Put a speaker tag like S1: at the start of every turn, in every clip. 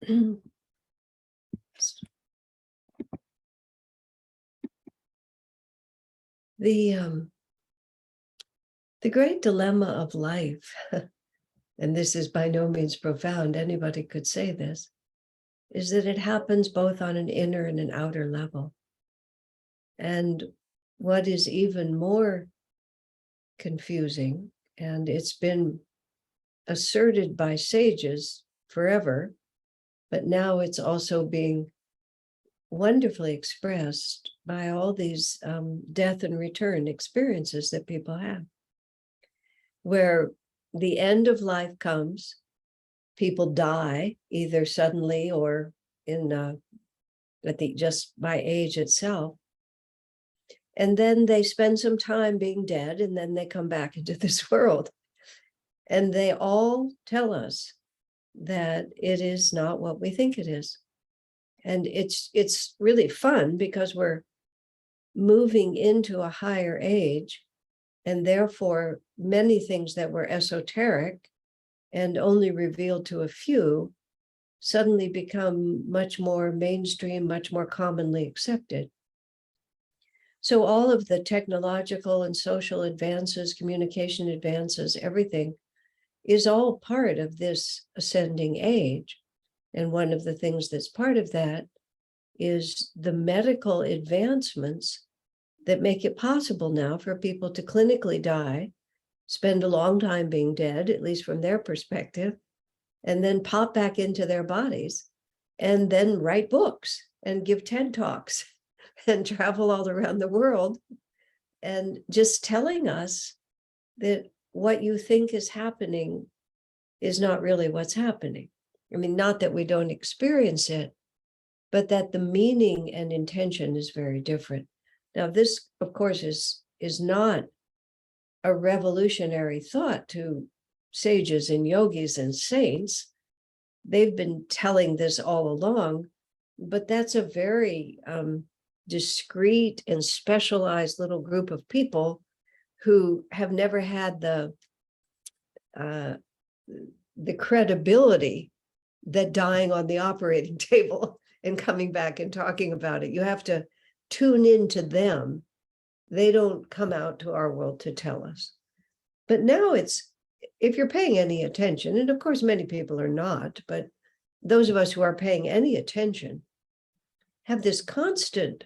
S1: The great dilemma of life, and this is by no means profound, anybody could say this, is that it happens both on an inner and an outer level. And what is even more confusing, and it's been asserted by sages forever, but now it's also being wonderfully expressed by all these death and return experiences that people have, where the end of life comes, people die either suddenly or just by age itself, and then they spend some time being dead, and then they come back into this world, and they all tell us that it is not what we think it is. And it's really fun because we're moving into a higher age, and therefore many things that were esoteric and only revealed to a few suddenly become much more mainstream, much more commonly accepted. So all of the technological and social advances, communication advances, everything is all part of this ascending age. And one of the things that's part of that is the medical advancements that make it possible now for people to clinically die, spend a long time being dead, at least from their perspective, and then pop back into their bodies, and then write books and give TED Talks and travel all around the world, and just telling us that what you think is happening is not really what's happening. I mean, not that we don't experience it, but that the meaning and intention is very different. Now, this, of course, is not a revolutionary thought to sages and yogis and saints. They've been telling this all along, but that's a very discrete and specialized little group of people who have never had the credibility that dying on the operating table and coming back and talking about it. You have to tune into them. They don't come out to our world to tell us. But now it's, if you're paying any attention, and of course many people are not, but those of us who are paying any attention have this constant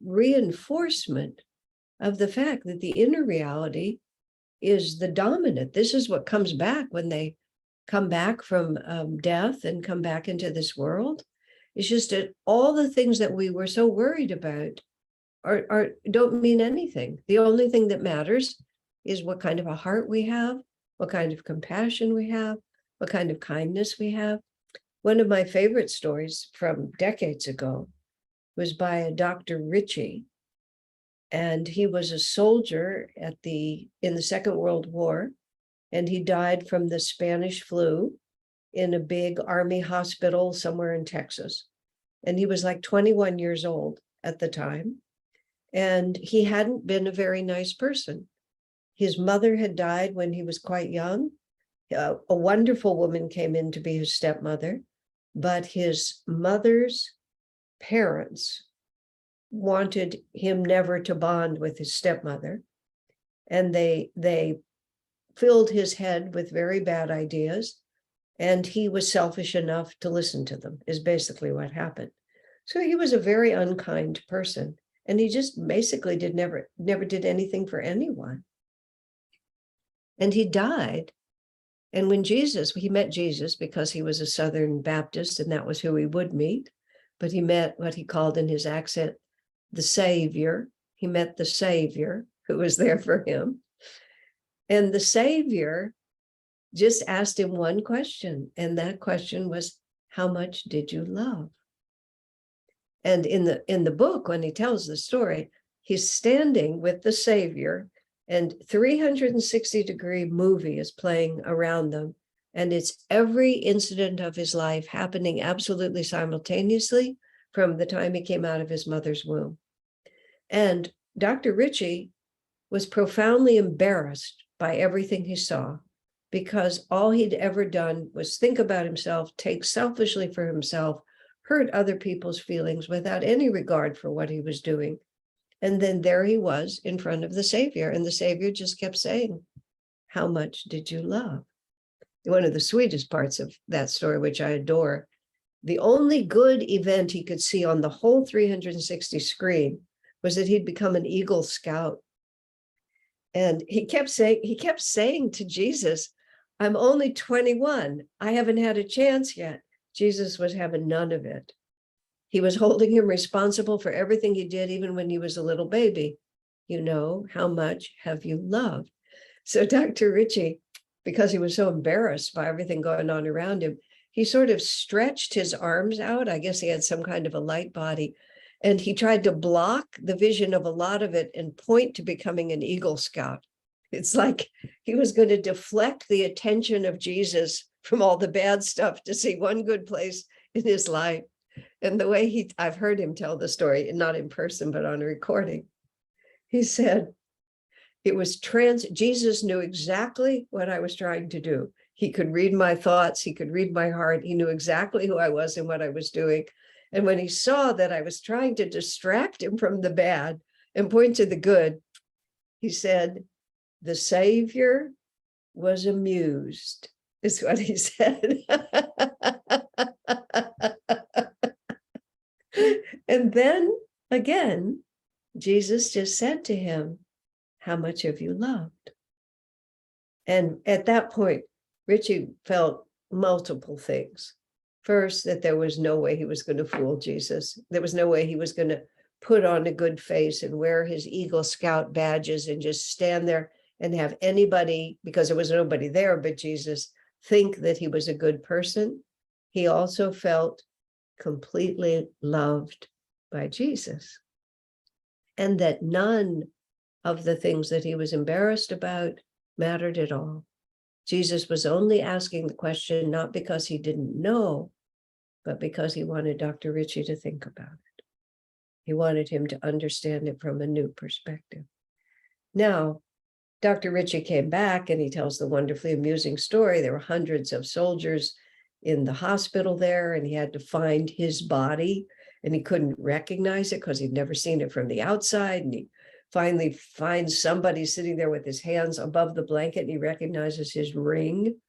S1: reinforcement of the fact that the inner reality is the dominant. This is what comes back when they come back from death and come back into this world. It's just that all the things that we were so worried about don't mean anything. The only thing that matters is what kind of a heart we have, what kind of compassion we have, what kind of kindness we have. One of my favorite stories from decades ago was by a Dr. Ritchie, and he was a soldier in the Second World War, and he died from the Spanish flu in a big army hospital somewhere in Texas. And he was like 21 years old at the time, and he hadn't been a very nice person. His mother had died when he was quite young. A wonderful woman came in to be his stepmother, but his mother's parents wanted him never to bond with his stepmother, and they filled his head with very bad ideas, and he was selfish enough to listen to them, is basically what happened. So he was a very unkind person, and he just basically never did anything for anyone. And he died. And when he met Jesus because he was a Southern Baptist, and that was who he would meet, but he met what he called in his accent, the Savior. He met the Savior who was there for him. And the Savior just asked him one question, and that question was, how much did you love? And in the book, when he tells the story, he's standing with the Savior, and 360-degree movie is playing around them, and it's every incident of his life happening absolutely simultaneously from the time he came out of his mother's womb. And Dr. Ritchie was profoundly embarrassed by everything he saw. because all he'd ever done was think about himself, take selfishly for himself, hurt other people's feelings without any regard for what he was doing. And then there he was in front of the Savior, and the Savior just kept saying, "How much did you love?" One of the sweetest parts of that story, which I adore, the only good event he could see on the whole 360 screen was that he'd become an Eagle Scout. And he kept saying to Jesus, "I'm only 21. I haven't had a chance yet." Jesus was having none of it. He was holding him responsible for everything he did, even when he was a little baby. How much have you loved? So Dr. Ritchie, because he was so embarrassed by everything going on around him, he sort of stretched his arms out. I guess he had some kind of a light body. And he tried to block the vision of a lot of it and point to becoming an Eagle Scout. It's like he was going to deflect the attention of Jesus from all the bad stuff to see one good place in his life. And the way I've heard him tell the story, not in person, but on a recording, he said, Jesus knew exactly what I was trying to do. He could read my thoughts. He could read my heart. He knew exactly who I was and what I was doing. And when he saw that I was trying to distract him from the bad and point to the good, he said, "The Savior was amused," is what he said. And then again, Jesus just said to him, "How much have you loved?" And at that point, Richie felt multiple things. First, that there was no way he was going to fool Jesus. There was no way he was going to put on a good face and wear his Eagle Scout badges and just stand there and have anybody, because there was nobody there but Jesus, think that he was a good person. He also felt completely loved by Jesus, and that none of the things that he was embarrassed about mattered at all. Jesus was only asking the question, not because he didn't know, but because he wanted Dr. Ritchie to think about it. He wanted him to understand it from a new perspective. Now, Dr. Ritchie came back and he tells the wonderfully amusing story. There were hundreds of soldiers in the hospital there, and he had to find his body, and he couldn't recognize it because he'd never seen it from the outside. And he finally finds somebody sitting there with his hands above the blanket, and he recognizes his ring,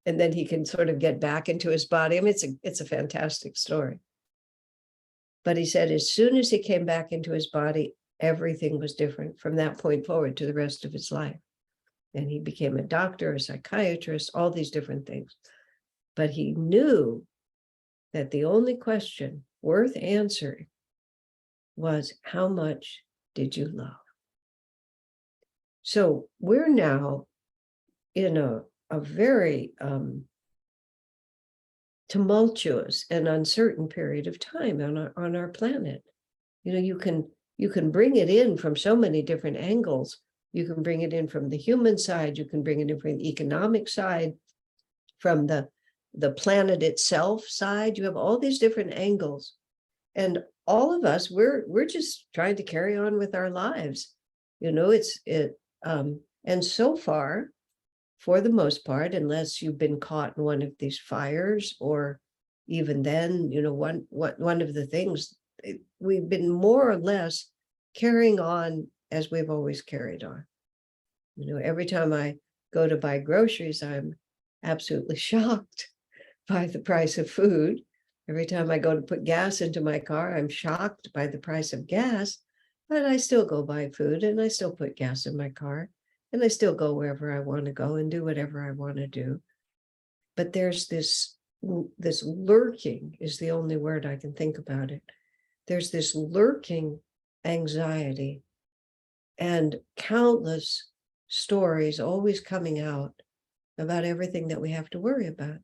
S1: and then he can sort of get back into his body. I mean, it's a fantastic story. But he said as soon as he came back into his body, everything was different from that point forward to the rest of his life. And he became a doctor, a psychiatrist, all these different things. But he knew that the only question worth answering was, how much did you love? So we're now in a very tumultuous and uncertain period of time on our planet. You can bring it in from so many different angles. You can bring it in from the human side. You can bring it in from the economic side, from the planet itself side. You have all these different angles, and all of us, we're just trying to carry on with our lives. And so far, for the most part, unless you've been caught in one of these fires, or even then, one of the things, we've been more or less carrying on as we've always carried on. Every time I go to buy groceries, I'm absolutely shocked by the price of food. Every time I go to put gas into my car, I'm shocked by the price of gas, but I still go buy food and I still put gas in my car. And I still go wherever I want to go and do whatever I want to do. But there's this lurking, is the only word I can think about it. There's this lurking anxiety and countless stories always coming out about everything that we have to worry about.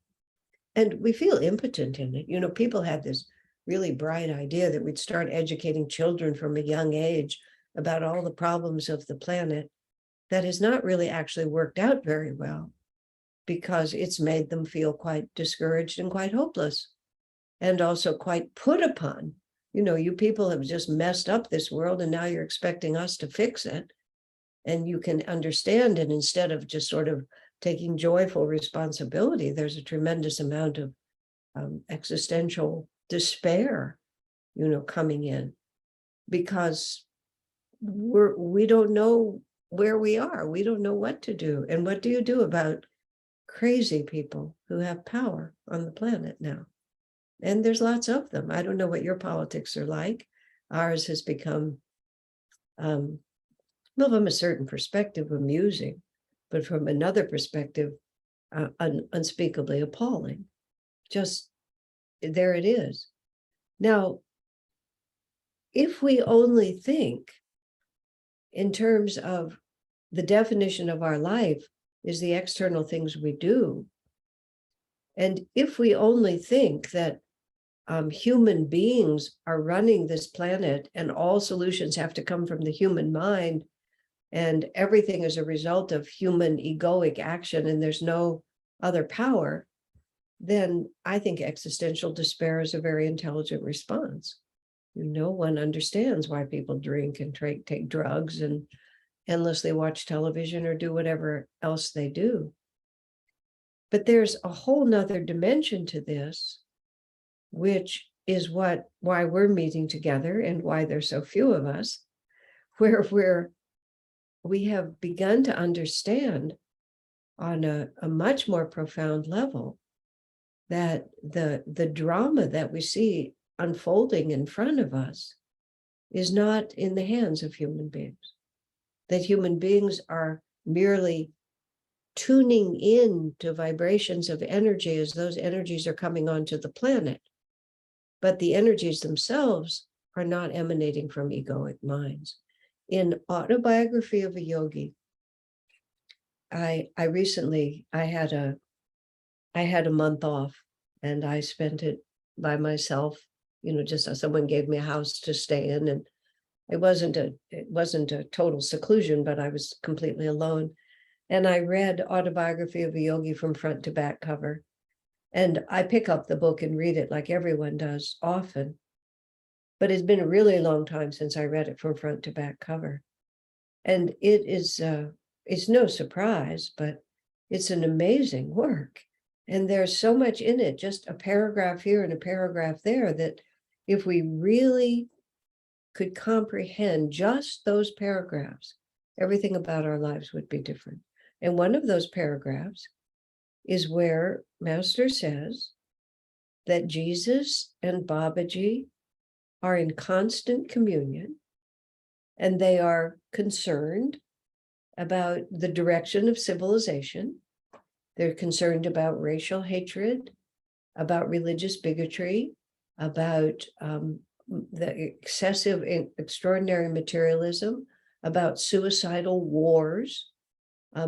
S1: And we feel impotent in it. People had this really bright idea that we'd start educating children from a young age about all the problems of the planet. That has not really actually worked out very well, because it's made them feel quite discouraged and quite hopeless, and also quite put upon. You people have just messed up this world, and now you're expecting us to fix it. And you can understand it, instead of just sort of taking joyful responsibility, there's a tremendous amount of existential despair, coming in, because we don't know where we are. We don't know what to do. And what do you do about crazy people who have power on the planet now? And there's lots of them. I don't know what your politics are like. Ours has become, well, from a certain perspective, amusing, but from another perspective, unspeakably appalling. Just there it is. Now, if we only think in terms of the definition of our life is the external things we do, and if we only think that human beings are running this planet and all solutions have to come from the human mind and everything is a result of human egoic action and there's no other power, then I think existential despair is a very intelligent response. One understands why people drink and take drugs and endlessly watch television or do whatever else they do. But there's a whole nother dimension to this, which is why we're meeting together and why there's so few of us, where we have begun to understand on a much more profound level that the drama that we see unfolding in front of us is not in the hands of human beings, that human beings are merely tuning in to vibrations of energy as those energies are coming onto the planet. But the energies themselves are not emanating from egoic minds. In Autobiography of a Yogi, I had a month off and I spent it by myself, just as someone gave me a house to stay in, and it wasn't a total seclusion, but I was completely alone. And I read Autobiography of a Yogi from front to back cover. And I pick up the book and read it like everyone does often. But it's been a really long time since I read it from front to back cover. And it's no surprise, but it's an amazing work. And there's so much in it, just a paragraph here and a paragraph there, that if we really could comprehend just those paragraphs, everything about our lives would be different. And one of those paragraphs is where Master says that Jesus and Babaji are in constant communion and they are concerned about the direction of civilization. They're concerned about racial hatred, about religious bigotry, about the excessive and extraordinary materialism, about suicidal wars.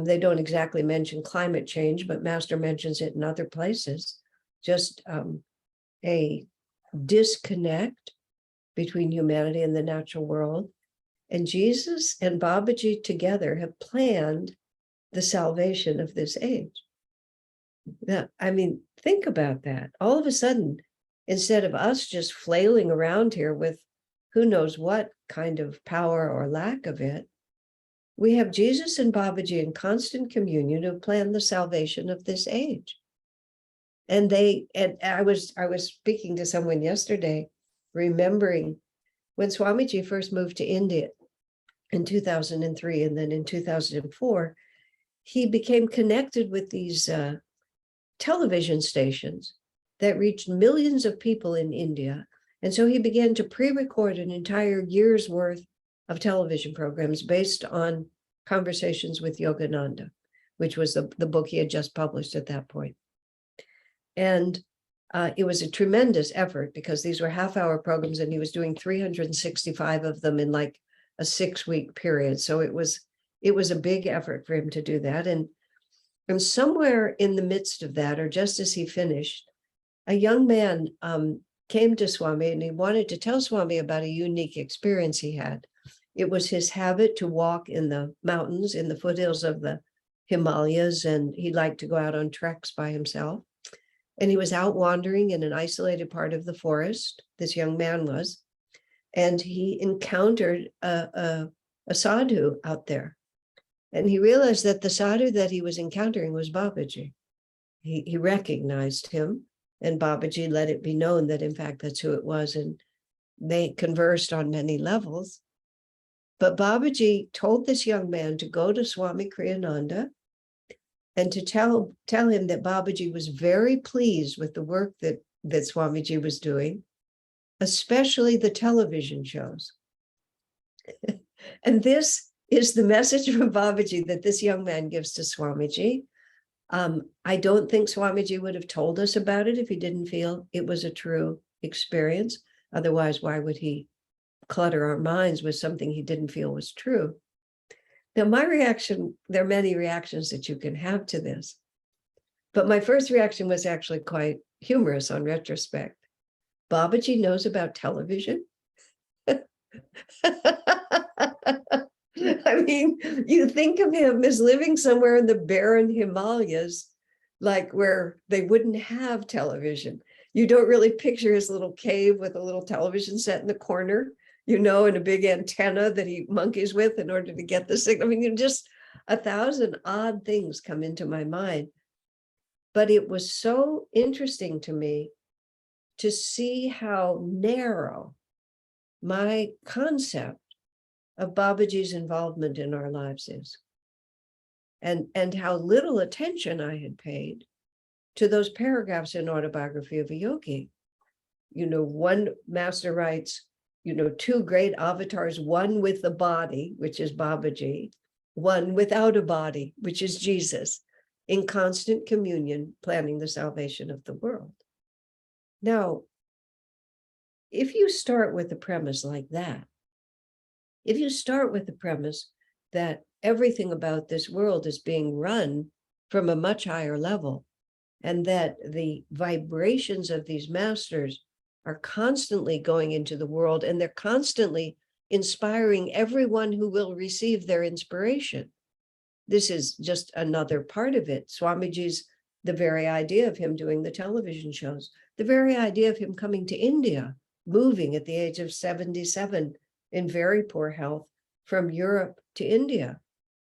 S1: They don't exactly mention climate change, but Master mentions it in other places. Just a disconnect between humanity and the natural world. And Jesus and Babaji together have planned the salvation of this age. Now, think about that. All of a sudden, instead of us just flailing around here with who knows what kind of power or lack of it, we have Jesus and Babaji in constant communion who plan the salvation of this age. And I was speaking to someone yesterday, remembering when Swamiji first moved to India in 2003, and then in 2004, he became connected with these television stations that reached millions of people in India. And so he began to pre-record an entire year's worth of television programs based on conversations with Yogananda, which was the book he had just published at that point. And it was a tremendous effort because these were half-hour programs and he was doing 365 of them in like a 6-week period. So it was a big effort for him to do that. And somewhere in the midst of that, or just as he finished, a young man came to Swami and he wanted to tell Swami about a unique experience he had. It was his habit to walk in the mountains, in the foothills of the Himalayas, and he liked to go out on treks by himself. And he was out wandering in an isolated part of the forest, this young man was, and he encountered a sadhu out there. And he realized that the sadhu that he was encountering was Babaji. He recognized him, and Babaji let it be known that, in fact, that's who it was. And they conversed on many levels. But Babaji told this young man to go to Swami Kriyananda and to tell him that Babaji was very pleased with the work that Swamiji was doing, especially the television shows. And this is the message from Babaji that this young man gives to Swamiji. I don't think Swamiji would have told us about it if he didn't feel it was a true experience. Otherwise, why would he clutter our minds with something he didn't feel was true? Now, my reaction, there are many reactions that you can have to this, but my first reaction was actually quite humorous on retrospect. Babaji knows about television? I mean, you think of him as living somewhere in the barren Himalayas, like where they wouldn't have television. You don't really picture his little cave with a little television set in the corner, and a big antenna that he monkeys with in order to get the signal. I mean, just 1,000 odd things come into my mind. But it was so interesting to me to see how narrow my concept of Babaji's involvement in our lives is, and how little attention I had paid to those paragraphs in Autobiography of a Yogi. One master writes, two great avatars, one with the body, which is Babaji, one without a body, which is Jesus, in constant communion, planning the salvation of the world. Now, if you start with a premise like that, if you start with the premise that everything about this world is being run from a much higher level, and that the vibrations of these masters are constantly going into the world, and they're constantly inspiring everyone who will receive their inspiration. This is just another part of it. Swamiji's, the very idea of him doing the television shows, the very idea of him coming to India, moving at the age of 77 in very poor health from Europe to India,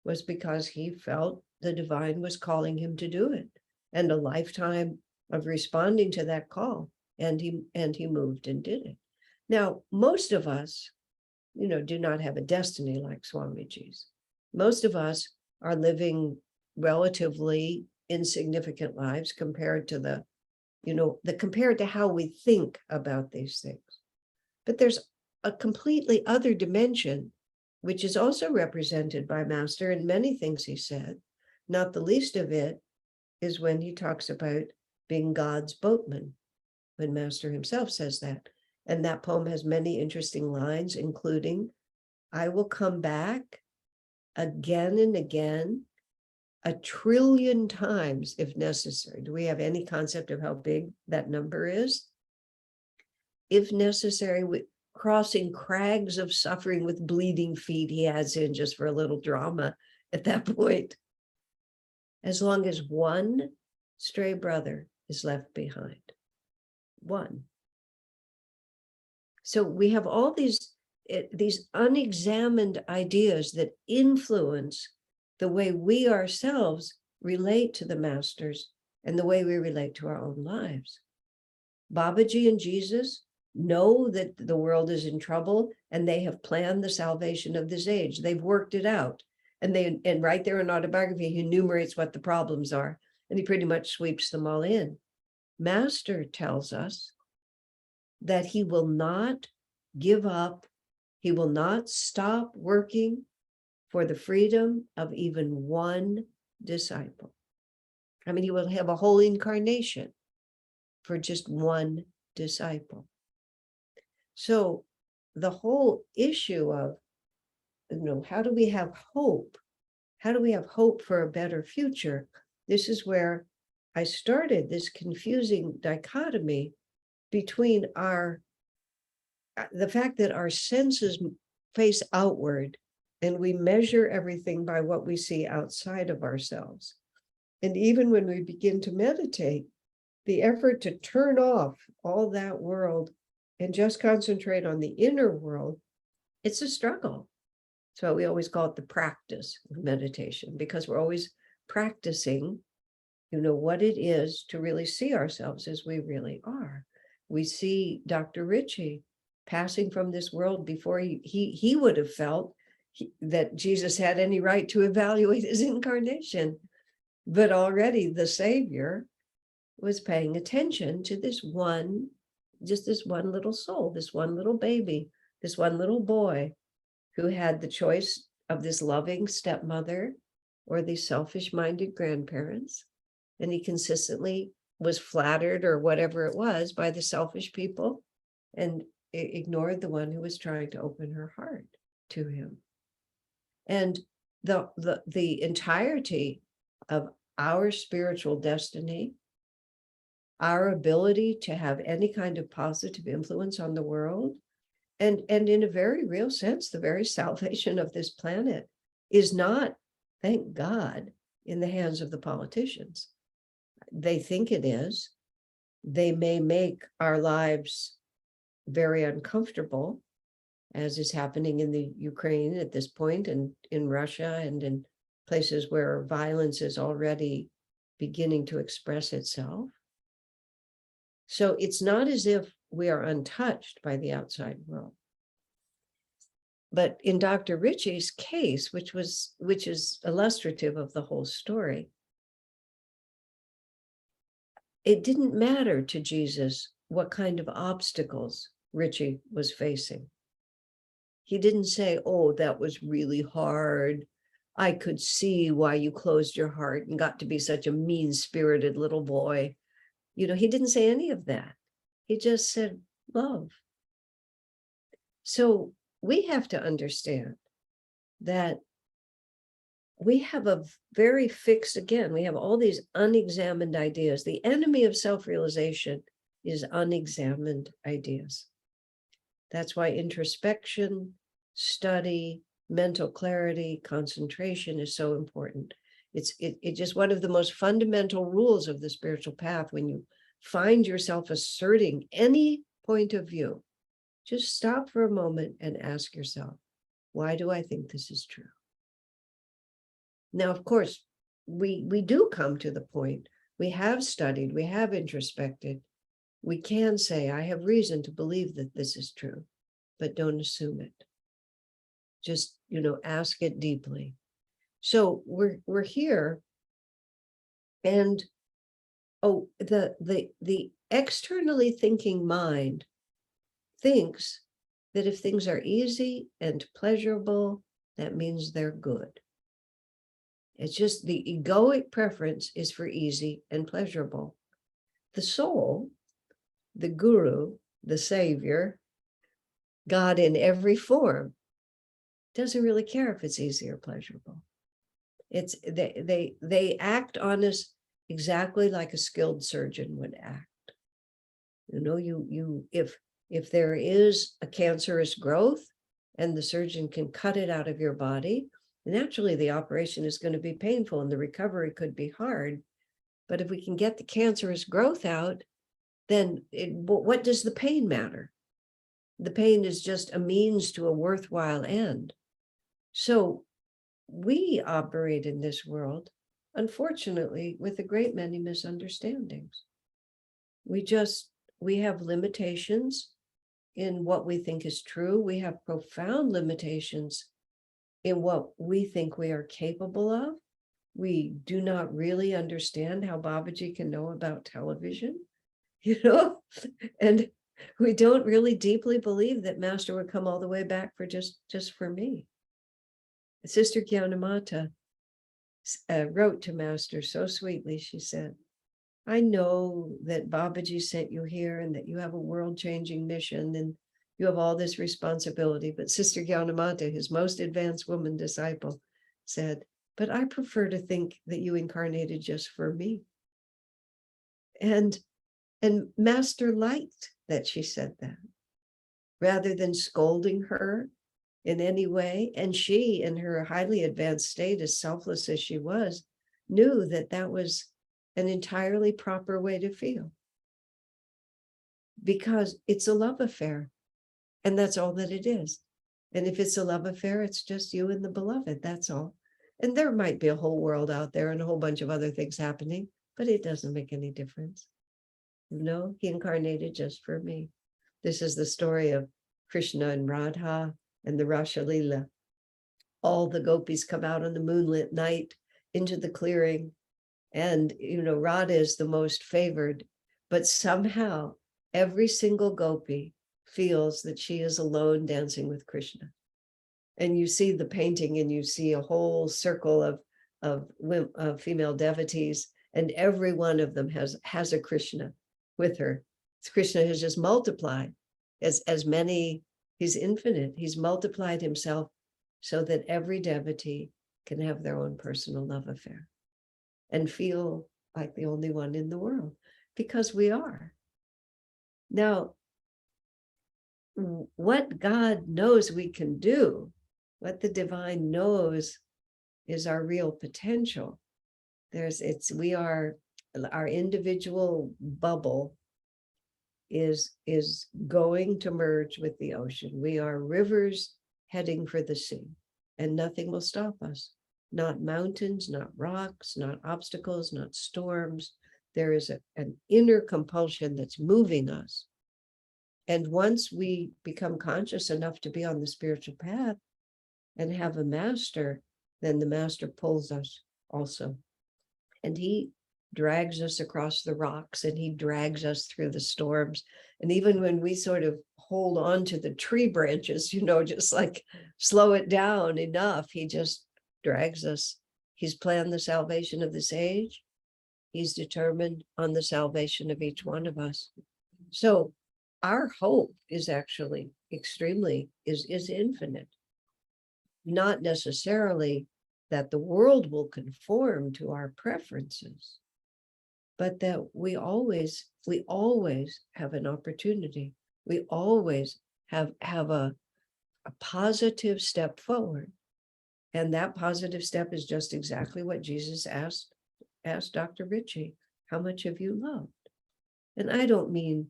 S1: was because he felt the divine was calling him to do it, and a lifetime of responding to that call. And he moved and did it. Now, most of us, do not have a destiny like Swamiji's. Most of us are living relatively insignificant lives compared to compared to how we think about these things. But there's a completely other dimension, which is also represented by Master in many things he said. Not the least of it is when he talks about being God's boatman, when Master himself says that. And that poem has many interesting lines, including, I will come back again and again, 1 trillion times if necessary. Do we have any concept of how big that number is? If necessary, crossing crags of suffering with bleeding feet, he adds in just for a little drama at that point. As long as one stray brother is left behind. One. So we have all these unexamined ideas that influence the way we ourselves relate to the masters and the way we relate to our own lives. Babaji and Jesus know that the world is in trouble, and they have planned the salvation of this age. They've worked it out. And right there in Autobiography, he enumerates what the problems are, and he pretty much sweeps them all in. Master tells us that he will not give up, he will not stop working for the freedom of even one disciple. I mean, he will have a whole incarnation for just one disciple. So the whole issue of, how do we have hope? How do we have hope for a better future? This is where I started this confusing dichotomy between the fact that our senses face outward, and we measure everything by what we see outside of ourselves. And even when we begin to meditate, the effort to turn off all that world and just concentrate on the inner world, it's a struggle. So we always call it the practice of meditation, because we're always practicing, what it is to really see ourselves as we really are. We see Dr. Ritchie passing from this world before he would have felt that Jesus had any right to evaluate his incarnation. But already the Savior was paying attention to this one little soul, this one little baby, this one little boy who had the choice of this loving stepmother or these selfish-minded grandparents. And he consistently was flattered or whatever it was by the selfish people and ignored the one who was trying to open her heart to him. And the entirety of our spiritual destiny, our ability to have any kind of positive influence on the world, and in a very real sense, the very salvation of this planet is not, thank God, in the hands of the politicians. They think it is. They may make our lives very uncomfortable, as is happening in the Ukraine at this point, and in Russia, and in places where violence is already beginning to express itself. So it's not as if we are untouched by the outside world. But in Dr. Ritchie's case, which is illustrative of the whole story, it didn't matter to Jesus what kind of obstacles Ritchie was facing. He didn't say, oh, that was really hard. I could see why you closed your heart and got to be such a mean-spirited little boy. He didn't say any of that. He just said, love. So we have to understand that we have a very fixed, again, we have all these unexamined ideas. The enemy of self-realization is unexamined ideas. That's why introspection, study, mental clarity, concentration is so important. It's just one of the most fundamental rules of the spiritual path. When you find yourself asserting any point of view, just stop for a moment and ask yourself, why do I think this is true? Now, of course, we do come to the point, we have studied, we have introspected. We can say, I have reason to believe that this is true, but don't assume it. Just, ask it deeply. So we're here, and the externally thinking mind thinks that if things are easy and pleasurable, that means they're good. It's just the egoic preference is for easy and pleasurable. The soul, the guru, the savior, God in every form, doesn't really care if it's easy or pleasurable. It's they act on us exactly like a skilled surgeon would act. If there is a cancerous growth and the surgeon can cut it out of your body, naturally the operation is going to be painful and the recovery could be hard. But if we can get the cancerous growth out, then what does the pain matter? The pain is just a means to a worthwhile end. So we operate in this world, unfortunately, with a great many misunderstandings. We have limitations in what we think is true. We have profound limitations in what we think we are capable of. We do not really understand how Babaji can know about television, and we don't really deeply believe that Master would come all the way back for just for me. Sister Gyanamata wrote to Master so sweetly. She said, I know that Babaji sent you here and that you have a world-changing mission and you have all this responsibility. But Sister Gyanamata, his most advanced woman disciple, said, but I prefer to think that you incarnated just for me. And Master liked that she said that, rather than scolding her in any way. And she, in her highly advanced state, as selfless as she was, knew that that was an entirely proper way to feel, because it's a love affair, and that's all that it is. And if it's a love affair, it's just you and the beloved, that's all. And there might be a whole world out there and a whole bunch of other things happening, but it doesn't make any difference. No, he incarnated just for me. This is the story of Krishna and Radha and the Rasa Leela. All the gopis come out on the moonlit night into the clearing. And, Radha is the most favored, but somehow every single gopi feels that she is alone dancing with Krishna. And you see the painting and you see a whole circle of female devotees, and every one of them has a Krishna with her. Krishna has just multiplied as many, he's infinite. He's multiplied himself so that every devotee can have their own personal love affair and feel like the only one in the world, because we are. Now, what God knows we can do, what the divine knows is our real potential. Our individual bubble is going to merge with the ocean. We are rivers heading for the sea, and nothing will stop us. Not mountains, not rocks, not obstacles, not storms. There is an inner compulsion that's moving us. And once we become conscious enough to be on the spiritual path and have a master, then the master pulls us also. And he drags us across the rocks, and he drags us through the storms. And even when we sort of hold on to the tree branches, just like slow it down enough, he just drags us. He's planned the salvation of this age. He's determined on the salvation of each one of us. So our hope is actually is infinite. Not necessarily that the world will conform to our preferences, but that we always have an opportunity. We always have a positive step forward. And that positive step is just exactly what Jesus asked Dr. Ritchie, how much have you loved? And I don't mean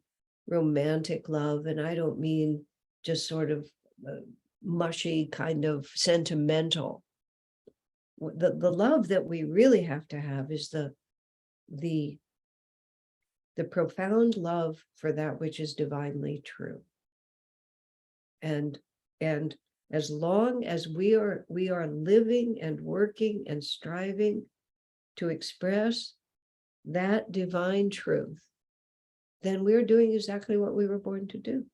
S1: romantic love, and I don't mean just sort of mushy kind of sentimental. The love that we really have to have is the profound love for that which is divinely true. And as long as we are living and working and striving to express that divine truth, then we're doing exactly what we were born to do.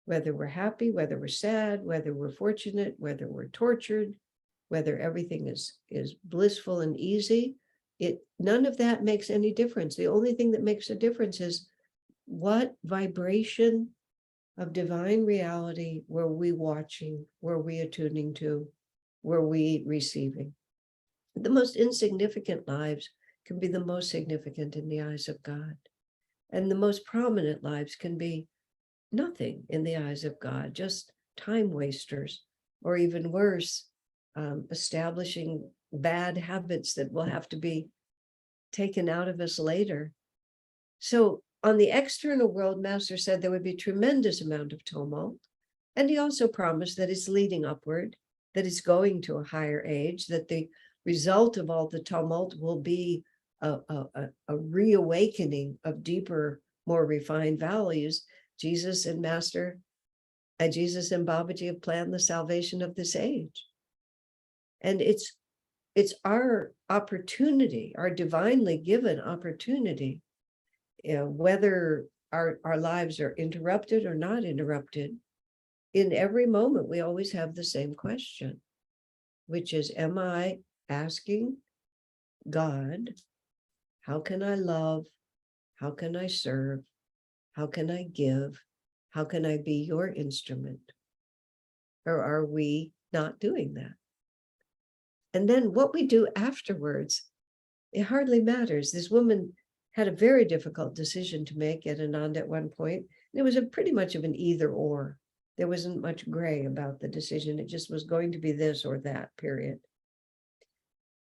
S1: Whether we're happy, whether we're sad, whether we're fortunate, whether we're tortured, whether everything is blissful and easy, none of that makes any difference. The only thing that makes a difference is what vibration of divine reality were we watching, were we attuning to, were we receiving. The most insignificant lives can be the most significant in the eyes of God. And the most prominent lives can be nothing in the eyes of God, just time wasters, or even worse, establishing bad habits that will have to be taken out of us later. So on the external world, Master said there would be a tremendous amount of tumult. And he also promised that it's leading upward, that it's going to a higher age, that the result of all the tumult will be a reawakening of deeper, more refined values. Jesus and Babaji have planned the salvation of this age. And it's our opportunity, our divinely given opportunity, whether our lives are interrupted or not interrupted. In every moment, we always have the same question, which is, am I asking God, how can I love? How can I serve? How can I give? How can I be your instrument? Or are we not doing that? And then what we do afterwards, it hardly matters. This woman had a very difficult decision to make at Ananda at one point. It was pretty much of an either or. There wasn't much gray about the decision. It just was going to be this or that, period.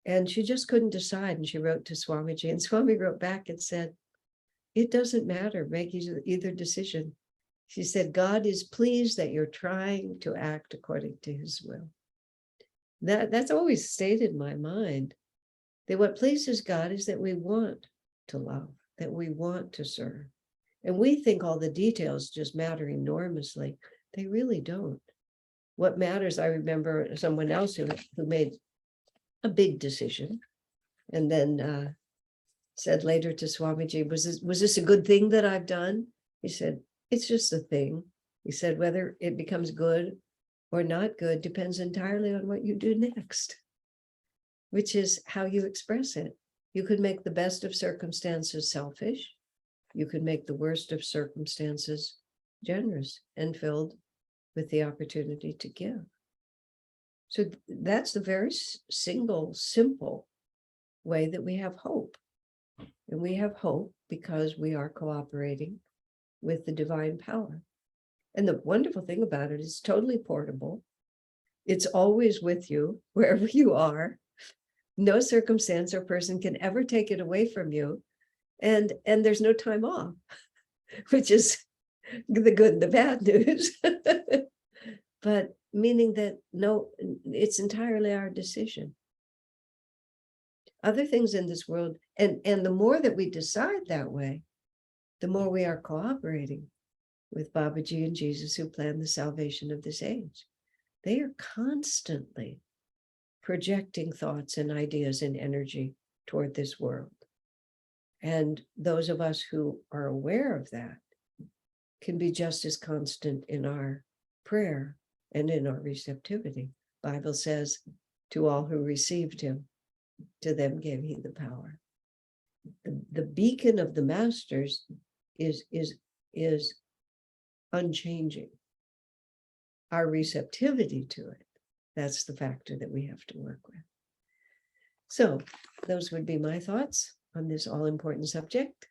S1: And she just couldn't decide. And she wrote to Swamiji, and Swami wrote back and said, it doesn't matter, make either decision. She said, God is pleased that you're trying to act according to his will. That's always stayed in my mind, that what pleases God is that we want to love, that we want to serve. And we think all the details just matter enormously. They really don't. What matters, I remember someone else who made a big decision and then said later to Swamiji, was this a good thing that I've done? He said, it's just a thing. He said, whether it becomes good or not good depends entirely on what you do next, which is how you express it. You could make the best of circumstances selfish. You could make the worst of circumstances generous and filled with the opportunity to give. So that's the very simple way that we have hope. And we have hope because we are cooperating with the divine power. And the wonderful thing about it is totally portable. It's always with you, wherever you are. No circumstance or person can ever take it away from you. And there's no time off, which is the good and the bad news. But meaning that no, it's entirely our decision. Other things in this world, and the more that we decide that way, the more we are cooperating with Babaji and Jesus, who planned the salvation of this age. They are constantly projecting thoughts and ideas and energy toward this world. And those of us who are aware of that can be just as constant in our prayer and in our receptivity. Bible says, to all who received him, to them gave he the power. The beacon of the masters is unchanging. Our receptivity to it, that's the factor that we have to work with. So those would be my thoughts on this all-important subject.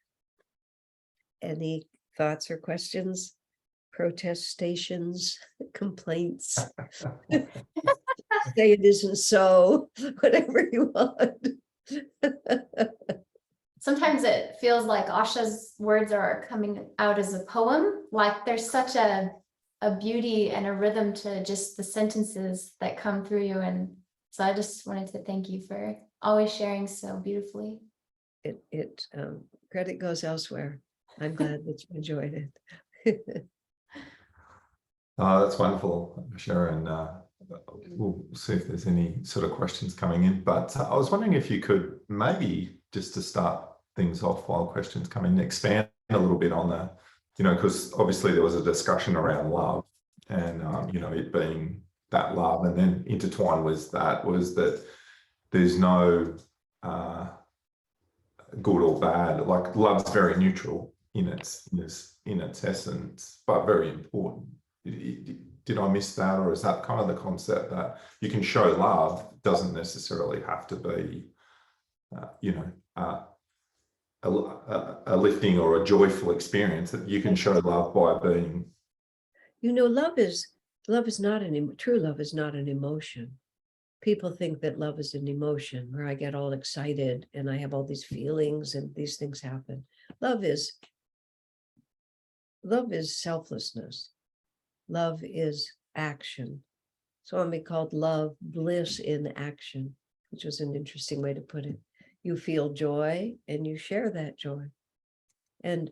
S1: Any thoughts or questions, protestations, complaints? Say it isn't so, whatever you want.
S2: Sometimes it feels like Asha's words are coming out as a poem, like there's such a beauty and a rhythm to just the sentences that come through you. And so I just wanted to thank you for always sharing so beautifully.
S1: Credit goes elsewhere. I'm glad that you enjoyed it.
S3: Oh, that's wonderful, Sharon. We'll see if there's any sort of questions coming in. But I was wondering if you could maybe, just to start things off while questions come in, expand a little bit on that, because obviously there was a discussion around love and, it being that love, and then intertwined with that was that there's no good or bad. Like, love's very neutral in its essence, but very important. Did I miss that, or is that kind of the concept that you can show love doesn't necessarily have to be, a lifting or a joyful experience, that you can show love by being?
S1: Love is not true love is not an emotion. People think that love is an emotion where I get all excited and I have all these feelings and these things happen. Love is selflessness. Love is action. Swami called love bliss in action, which was an interesting way to put it. You feel joy and you share that joy. And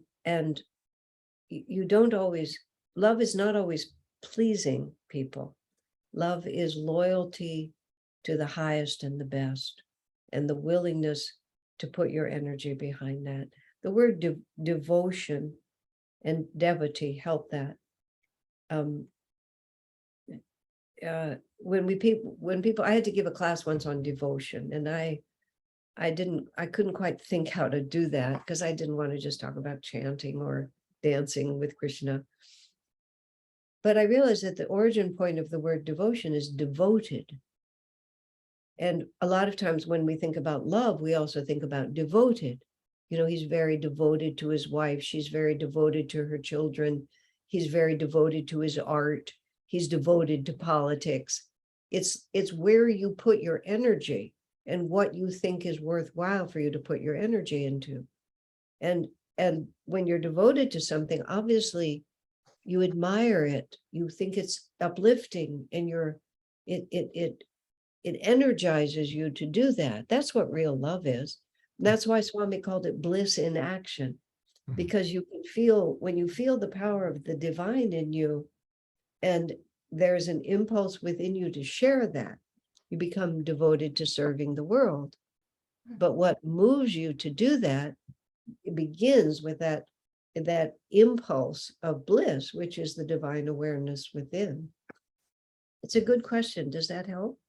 S1: you don't always, love is not always pleasing people. Love is loyalty to the highest and the best, and the willingness to put your energy behind that. The word devotion and devotee help that. When people, I had to give a class once on devotion, and I couldn't quite think how to do that, because I didn't want to just talk about chanting or dancing with Krishna. But I realized that the origin point of the word devotion is devoted. And a lot of times when we think about love, we also think about devoted. He's very devoted to his wife. She's very devoted to her children. He's very devoted to his art. He's devoted to politics. It's where you put your energy and what you think is worthwhile for you to put your energy into. And when you're devoted to something, obviously you admire it, you think it's uplifting, and it energizes you to do that. That's what real love is. That's why Swami called it bliss in action, because you can feel, when you feel the power of the divine in you, and there's an impulse within you to share that, you become devoted to serving the world. But what moves you to do that, it begins with that impulse of bliss, which is the divine awareness within. It's a good question. Does that help?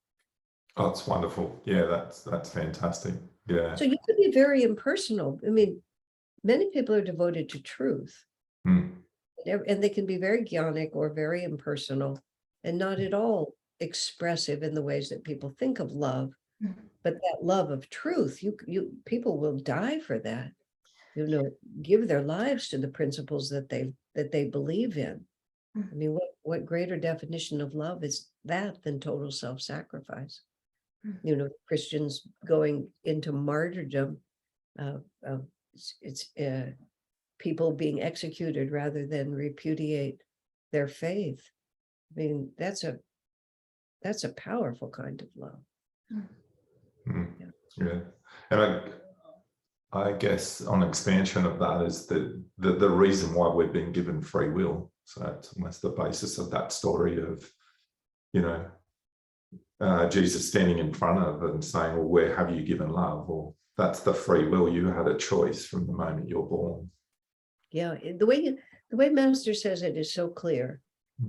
S3: Oh, it's wonderful. Yeah, that's fantastic. Yeah.
S1: So you could be very impersonal. I mean, many people are devoted to truth,
S3: Mm.
S1: and they can be very jnanic or very impersonal and not at all expressive in the ways that people think of love. But that love of truth, people will die for that, give their lives to the principles that they believe in. I mean, what greater definition of love is that than total self-sacrifice? Christians going into martyrdom, it's people being executed rather than repudiate their faith. I mean, that's a powerful kind of love.
S3: Mm. Yeah. And I guess on expansion of that is the reason why we've been given free will. So it's almost the basis of that story of, Jesus standing in front of and saying, well, where have you given love? Well, that's the free will. You had a choice from the moment you're born.
S1: Yeah, the way Master says it is so clear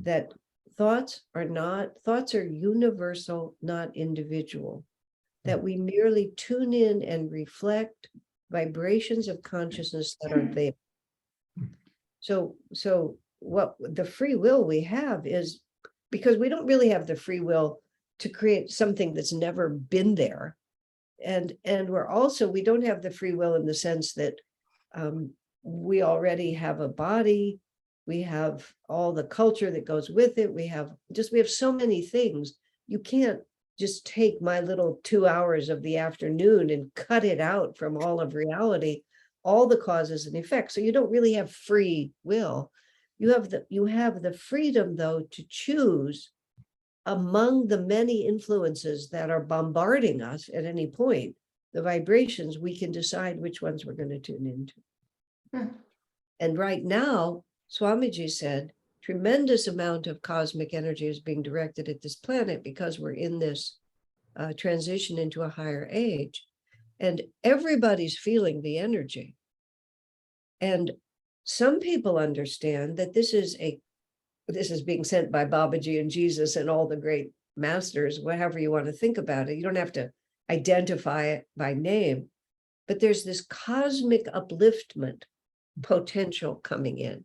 S1: that thoughts are universal, not individual. That we merely tune in and reflect vibrations of consciousness that are there. So what the free will we have is, because we don't really have the free will to create something that's never been there. And we don't have the free will in the sense that we already have a body, we have all the culture that goes with it, we have so many things. You can't just take my little 2 hours of the afternoon and cut it out from all of reality, all the causes and effects. So you don't really have free will. You have the freedom, though, to choose among the many influences that are bombarding us at any point. The vibrations, we can decide which ones we're going to tune into. And right now, Swamiji said, tremendous amount of cosmic energy is being directed at this planet because we're in this transition into a higher age, and everybody's feeling the energy. And some people understand that this is being sent by Babaji and Jesus and all the great masters, whatever you want to think about it. You don't have to identify it by name, but there's this cosmic upliftment potential coming in.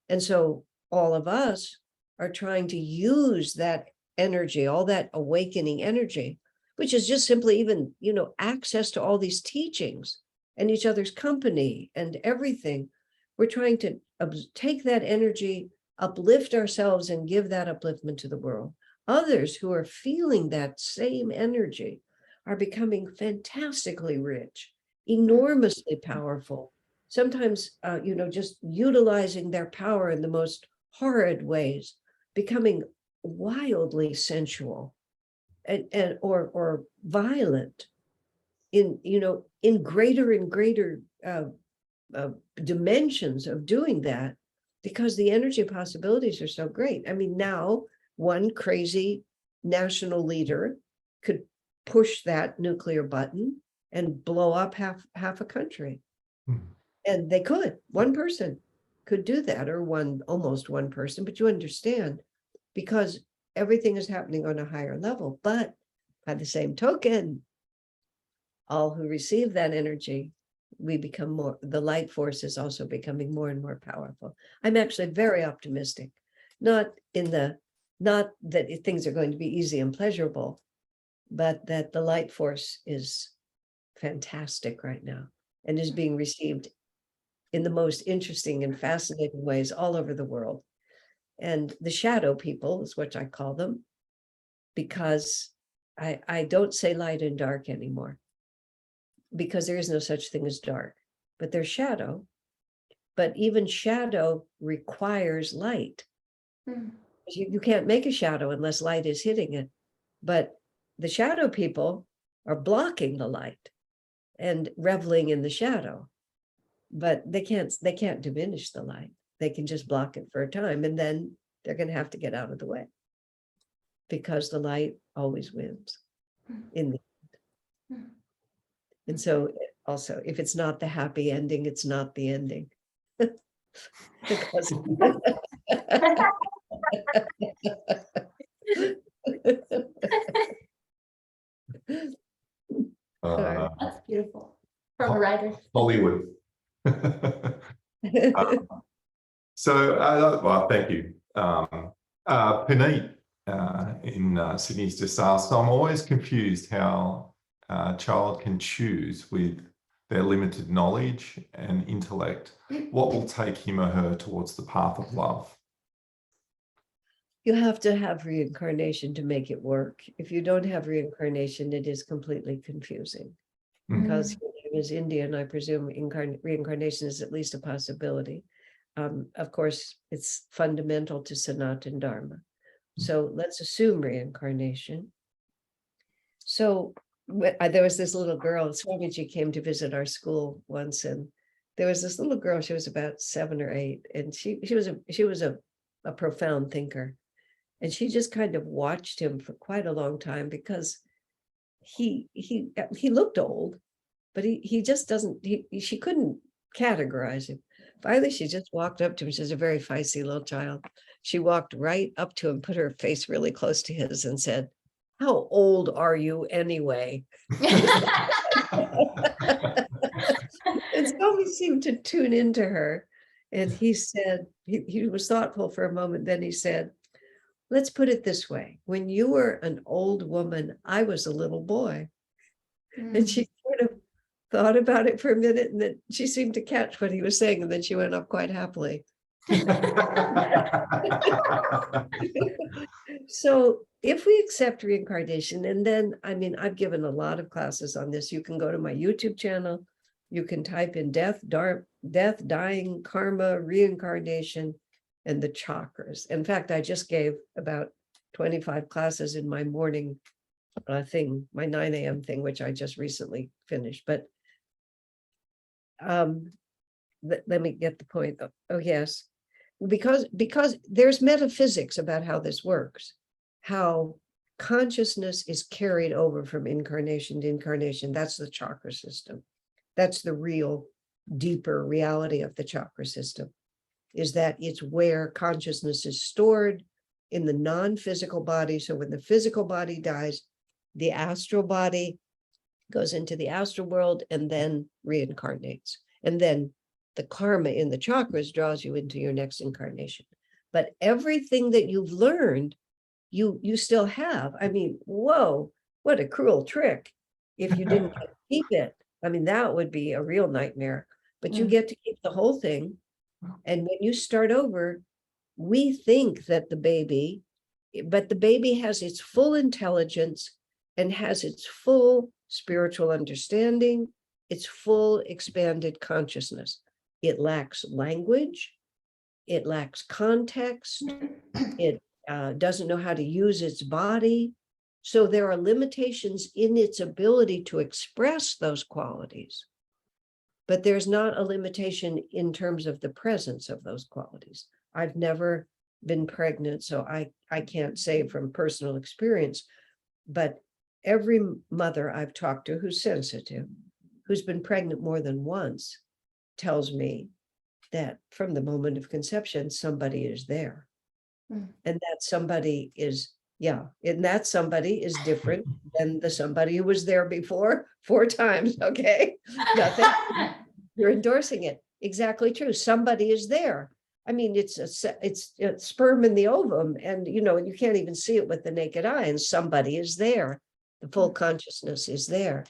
S1: And so all of us are trying to use that energy, all that awakening energy, which is just simply even, access to all these teachings and each other's company and everything. We're trying to take that energy, uplift ourselves, and give that upliftment to the world. Others who are feeling that same energy are becoming fantastically rich, enormously powerful. Sometimes, just utilizing their power in the most horrid ways, becoming wildly sensual and or violent in greater and greater dimensions of doing that, because the energy possibilities are so great. I mean, now one crazy national leader could push that nuclear button and blow up half a country. And they could, one person could do that, or almost one person, but you understand, because everything is happening on a higher level. But by the same token, all who receive that energy, we become more, the light force is also becoming more and more powerful. I'm actually very optimistic, not that things are going to be easy and pleasurable, but that the light force is fantastic right now and is being received in the most interesting and fascinating ways all over the world. And the shadow people is what I call them, because I don't say light and dark anymore, because there is no such thing as dark, but there's shadow. But even shadow requires light.
S2: Mm.
S1: You can't make a shadow unless light is hitting it. But the shadow people are blocking the light and reveling in the shadow. But they can't diminish the light. They can just block it for a time, and then they're going to have to get out of the way, because the light always wins in the end. And so also, if it's not the happy ending, it's not the ending. Because
S2: That's beautiful. From a writer.
S3: Hollywood. So, well, thank you. Puneet in Sydney's just asked, so I'm always confused how a child can choose with their limited knowledge and intellect what will take him or her towards the path of love.
S1: You have to have reincarnation to make it work. If you don't have reincarnation, it is completely confusing. Because your name is Indian, I presume reincarnation is at least a possibility. Of course, it's fundamental to Sanatana Dharma. So let's assume reincarnation. So there was this little girl, Swamiji came to visit our school once, and there was this little girl, she was about 7 or 8, and she was a profound thinker. And she just kind of watched him for quite a long time, because he looked old, but he just doesn't, she couldn't categorize him. Finally, she just walked up to him. She's a very feisty little child. She walked right up to him, put her face really close to his, and said, "How old are you anyway?" And so he seemed to tune into her. And he said, he was thoughtful for a moment. Then he said, "Let's put it this way. When you were an old woman, I was a little boy." And she sort of thought about it for a minute, and then she seemed to catch what he was saying, and then she went up quite happily. So if we accept reincarnation, and then, I mean, I've given a lot of classes on this. You can go to my YouTube channel. You can type in death, dying, karma, reincarnation, and the chakras. In fact, I just gave about 25 classes in my morning thing, my 9 a.m. thing, which I just recently finished. But let me get the point. Oh, yes. Because there's metaphysics about how this works, how consciousness is carried over from incarnation to incarnation. That's the chakra system. That's the real deeper reality of the chakra system, is that it's where consciousness is stored in the non-physical body. So when the physical body dies, the astral body goes into the astral world and then reincarnates. And then the karma in the chakras draws you into your next incarnation. But everything that you've learned, you still have. I mean, whoa, what a cruel trick if you didn't get to keep it. I mean, that would be a real nightmare. But you get to keep the whole thing. And when you start over, we think that the baby has its full intelligence and has its full spiritual understanding, its full expanded consciousness. It lacks language, it lacks context, it doesn't know how to use its body. So there are limitations in its ability to express those qualities. But there's not a limitation in terms of the presence of those qualities. I've never been pregnant, so I can't say from personal experience, but every mother I've talked to who's sensitive, who's been pregnant more than once, tells me that from the moment of conception, somebody is there. And that somebody is, and that somebody is different than the somebody who was there before 4 times, okay? Nothing. You're endorsing it. Exactly true. Somebody is there. I mean, it's a sperm in the ovum, and you can't even see it with the naked eye, and somebody is there. The full consciousness is there.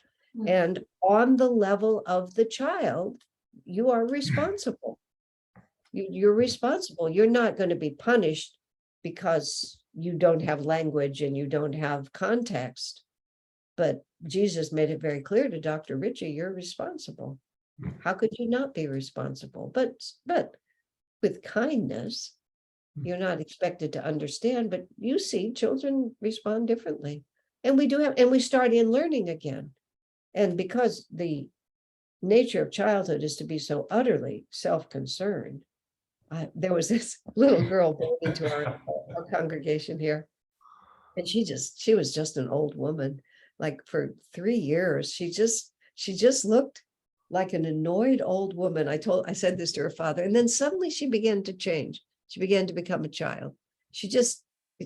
S1: And on the level of the child, you are responsible. You're responsible. You're not going to be punished because you don't have language and you don't have context. But Jesus made it very clear to Dr. Ritchie, you're responsible. How could you not be responsible? But with kindness, You're not expected to understand, but you see children respond differently. And we do have, and we start in learning again. And because the nature of childhood is to be so utterly self-concerned, there was this little girl born into our congregation here. And she was just an old woman. Like for 3 years, she just looked like an annoyed old woman. I said this to her father, and then suddenly she began to change. She began to become a child.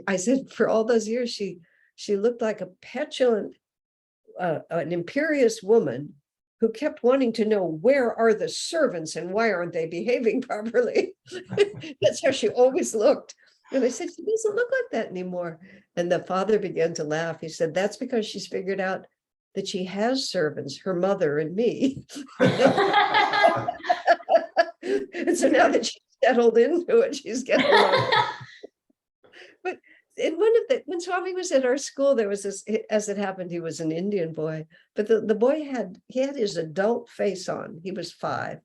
S1: I said, for all those years, she looked like a petulant, an imperious woman who kept wanting to know, where are the servants and why aren't they behaving properly? That's how she always looked. And I said, she doesn't look like that anymore. And the father began to laugh. He said, that's because she's figured out that she has servants, her mother and me. And so now that she's settled into it, she's getting along. But in when Swami was at our school, there was this, as it happened, he was an Indian boy, but the boy had his adult face on. He was 5,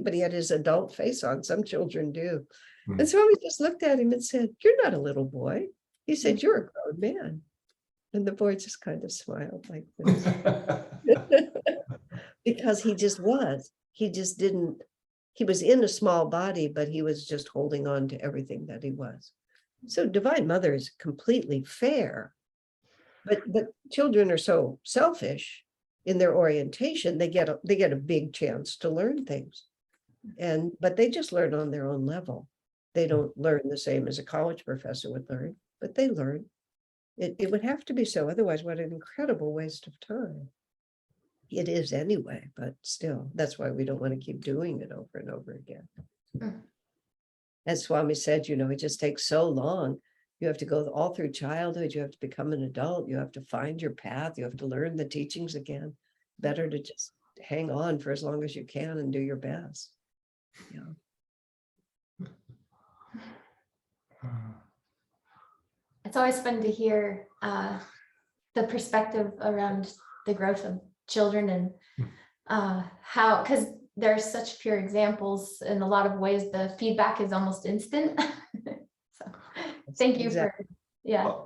S1: but he had his adult face on. Some children do. And Swami just looked at him and said, you're not a little boy. He said, you're a grown man. And the boy just kind of smiled like this. Because he just was. He just didn't, he was in a small body, but he was just holding on to everything that he was. So Divine Mother is completely fair. But children are so selfish in their orientation, they get a big chance to learn things. But they just learn on their own level. They don't learn the same as a college professor would learn, but they learn. It would have to be so. Otherwise, what an incredible waste of time. It is anyway, but still, that's why we don't want to keep doing it over and over again. As Swami said, it just takes so long. You have to go all through childhood. You have to become an adult. You have to find your path. You have to learn the teachings again. Better to just hang on for as long as you can and do your best. Yeah.
S2: It's always fun to hear the perspective around the growth of children and how, because there's such pure examples in a lot of ways, the feedback is almost instant. So thank you for,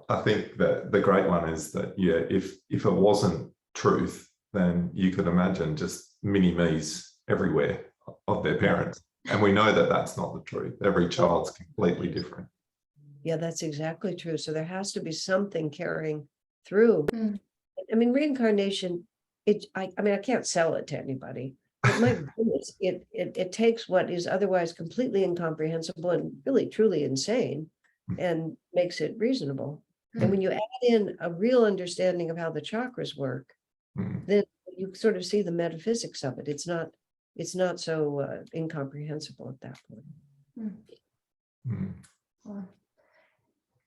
S3: I think that the great one is that, if it wasn't truth, then you could imagine just mini-me's everywhere of their parents. And we know that that's not the truth. Every child's completely different.
S1: Yeah, that's exactly true. So there has to be something carrying through. I mean, reincarnation, I can't sell it to anybody, but my goodness, it takes what is otherwise completely incomprehensible and really truly insane and makes it reasonable. And when you add in a real understanding of how the chakras work, then you sort of see the metaphysics of it. It's not so incomprehensible at that point.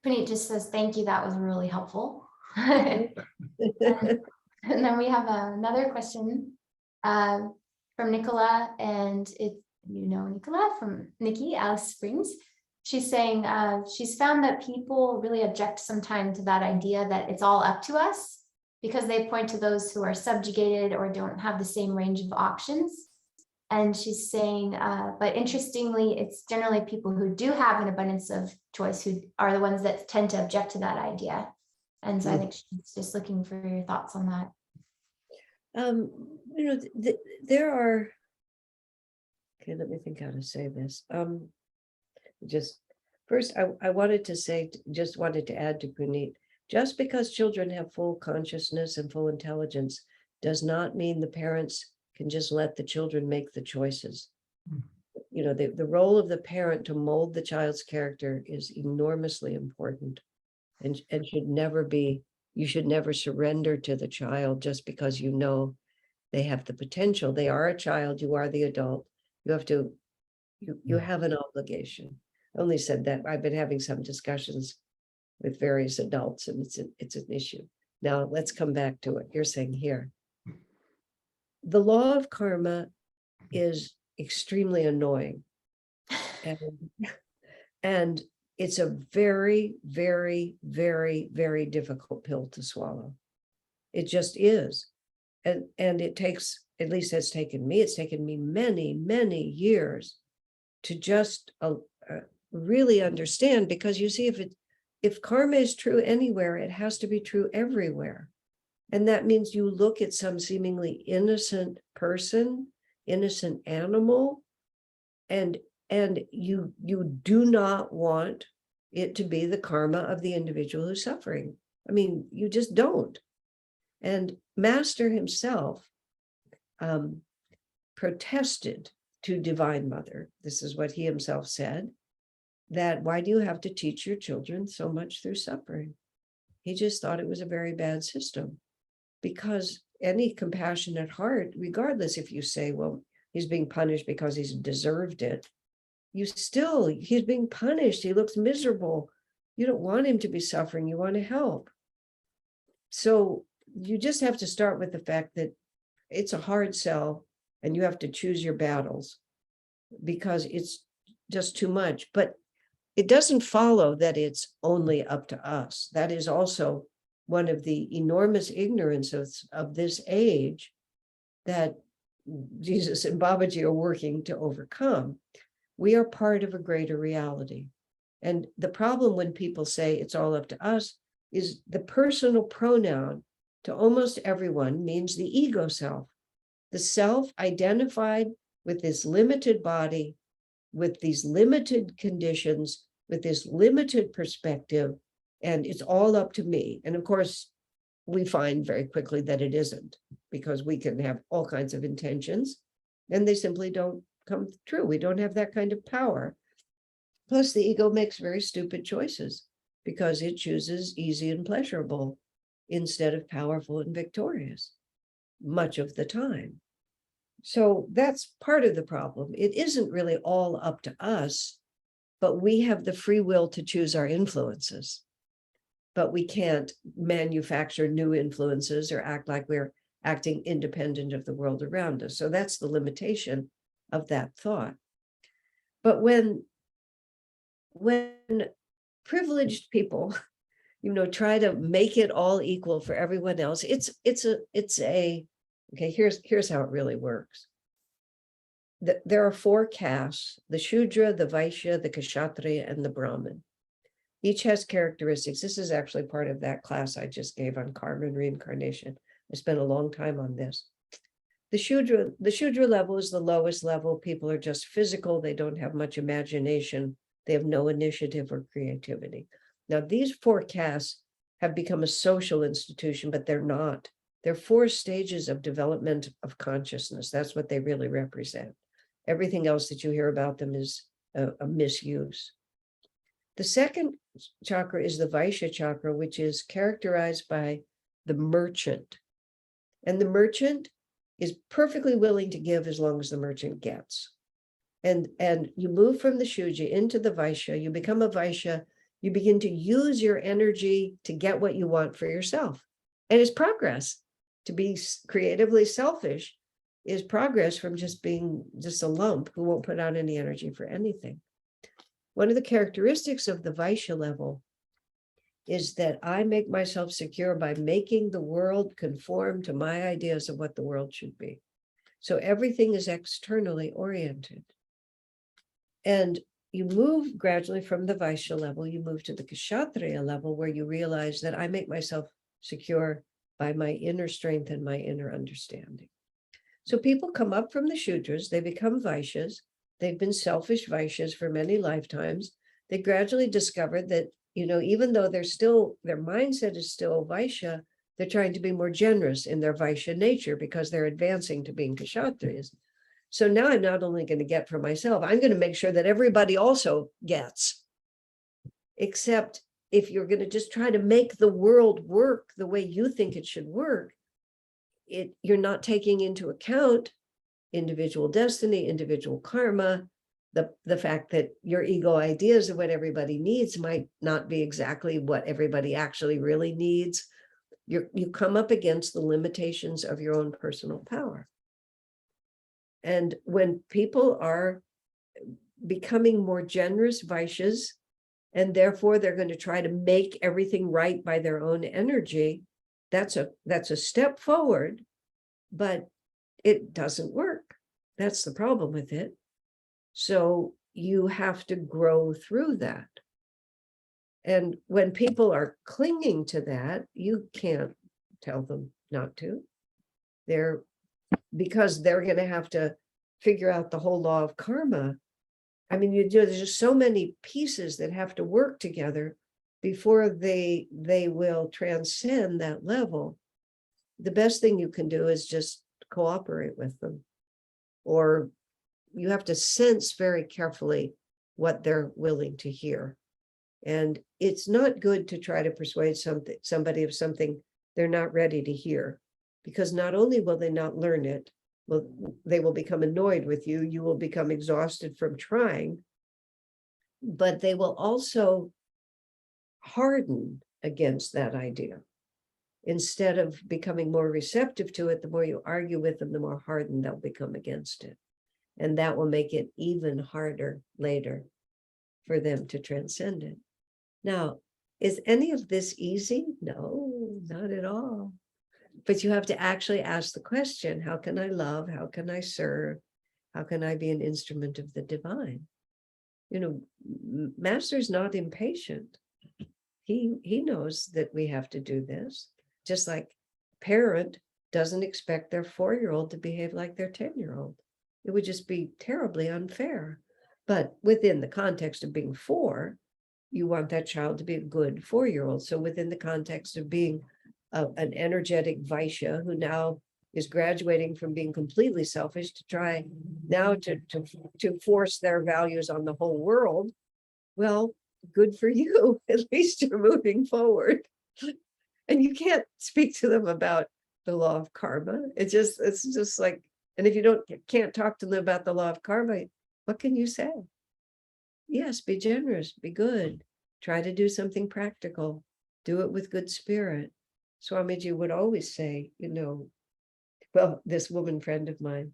S2: Puneet just says, thank you, that was really helpful. And then we have another question from Nicola, and Nicola from Nikki, Alice Springs. She's saying she's found that people really object sometimes to that idea that it's all up to us, because they point to those who are subjugated or don't have the same range of options. And she's saying, but interestingly, it's generally people who do have an abundance of choice who are the ones that tend to object to that idea. And so I think she's just looking for your thoughts on that.
S1: There are, okay, let me think how to say this. Just first, I wanted to add to Puneet, just because children have full consciousness and full intelligence does not mean the parents can just let the children make the choices. The role of the parent to mold the child's character is enormously important and should never be, you should never surrender to the child just because they have the potential. They are a child, you are the adult. You have to, you have an obligation. I only said that. I've been having some discussions with various adults, and it's an issue. Now let's come back to what you're saying here. The law of karma is extremely annoying. And it's a very, very, very, very difficult pill to swallow. It just is. And it takes, at least it's taken me many, many years to just really understand, because you see, if karma is true anywhere, it has to be true everywhere. And that means you look at some seemingly innocent person, innocent animal, and you do not want it to be the karma of the individual who's suffering. I mean, you just don't. And Master himself protested to Divine Mother. This is what he himself said, that why do you have to teach your children so much through suffering? He just thought it was a very bad system, because any compassionate heart, regardless if you say, well, he's being punished because he's deserved it, he's being punished. He looks miserable. You don't want him to be suffering. You want to help. So you just have to start with the fact that it's a hard sell and you have to choose your battles, because it's just too much. But it doesn't follow that it's only up to us. That is also one of the enormous ignorances of this age that Jesus and Babaji are working to overcome. We are part of a greater reality. And the problem when people say it's all up to us is the personal pronoun to almost everyone means the ego self, the self identified with this limited body, with these limited conditions, with this limited perspective, and it's all up to me. And of course, we find very quickly that it isn't, because we can have all kinds of intentions and they simply don't come true. We don't have that kind of power. Plus, the ego makes very stupid choices because it chooses easy and pleasurable instead of powerful and victorious much of the time. So that's part of the problem. It isn't really all up to us, but we have the free will to choose our influences. But we can't manufacture new influences or act like we're acting independent of the world around us. So that's the limitation of that thought. But when privileged people, try to make it all equal for everyone else, okay, here's how it really works. There are 4 castes: the Shudra, the Vaishya, the Kshatriya, and the Brahmin. Each has characteristics. This is actually part of that class I just gave on karma and reincarnation. I spent a long time on this. The Shudra level is the lowest level. People are just physical. They don't have much imagination. They have no initiative or creativity. Now, these 4 castes have become a social institution, but they're not. They're 4 stages of development of consciousness. That's what they really represent. Everything else that you hear about them is a misuse. The second chakra is the Vaisha Chakra, which is characterized by the merchant. And the merchant is perfectly willing to give as long as the merchant gets. And you move from the Shudra into the Vaishya, you become a Vaishya, you begin to use your energy to get what you want for yourself. And it's progress. To be creatively selfish is progress from just being just a lump who won't put out any energy for anything. One of the characteristics of the Vaishya level is that I make myself secure by making the world conform to my ideas of what the world should be. So everything is externally oriented. And you move gradually from the Vaishya level, you move to the Kshatriya level, where you realize that I make myself secure by my inner strength and my inner understanding. So people come up from the Shudras, they become Vaishyas. They've been selfish Vaishyas for many lifetimes. They gradually discover that, even though their mindset is still Vaishya, they're trying to be more generous in their Vaishya nature because they're advancing to being Kshatriyas. So now I'm not only going to get for myself, I'm going to make sure that everybody also gets. Except if you're going to just try to make the world work the way you think it should work, you're not taking into account individual destiny, individual karma, the fact that your ego ideas of what everybody needs might not be exactly what everybody actually really needs. You come up against the limitations of your own personal power. And when people are becoming more generous Vaishyas, and therefore they're going to try to make everything right by their own energy, that's a step forward, but it doesn't work. That's the problem with it. So you have to grow through that. And when people are clinging to that, you can't tell them not to. Because they're going to have to figure out the whole law of karma. I mean, there's just so many pieces that have to work together before they will transcend that level. The best thing you can do is just cooperate with them, or you have to sense very carefully what they're willing to hear. And it's not good to try to persuade somebody of something they're not ready to hear, because not only will they not learn it, well, they will become annoyed with you. You will become exhausted from trying, but they will also harden against that idea. Instead of becoming more receptive to it, the more you argue with them, the more hardened they'll become against it. And that will make it even harder later for them to transcend it. Now, is any of this easy? No, not at all. But you have to actually ask the question, how can I love? How can I serve? How can I be an instrument of the divine? You know, Master's not impatient. He knows that we have to do this. Just like a parent doesn't expect their 4-year-old to behave like their 10-year-old. It would just be terribly unfair. But within the context of being 4, you want that child to be a good 4-year-old. So within the context of being an energetic Vaisha who now is graduating from being completely selfish to try now to force their values on the whole world, well, good for you. At least you're moving forward. And you can't speak to them about the law of karma. It's just like, and if you can't talk to them about the law of karma, what can you say? Yes, be generous, be good, try to do something practical, do it with good spirit. Swamiji would always say, well, this woman friend of mine,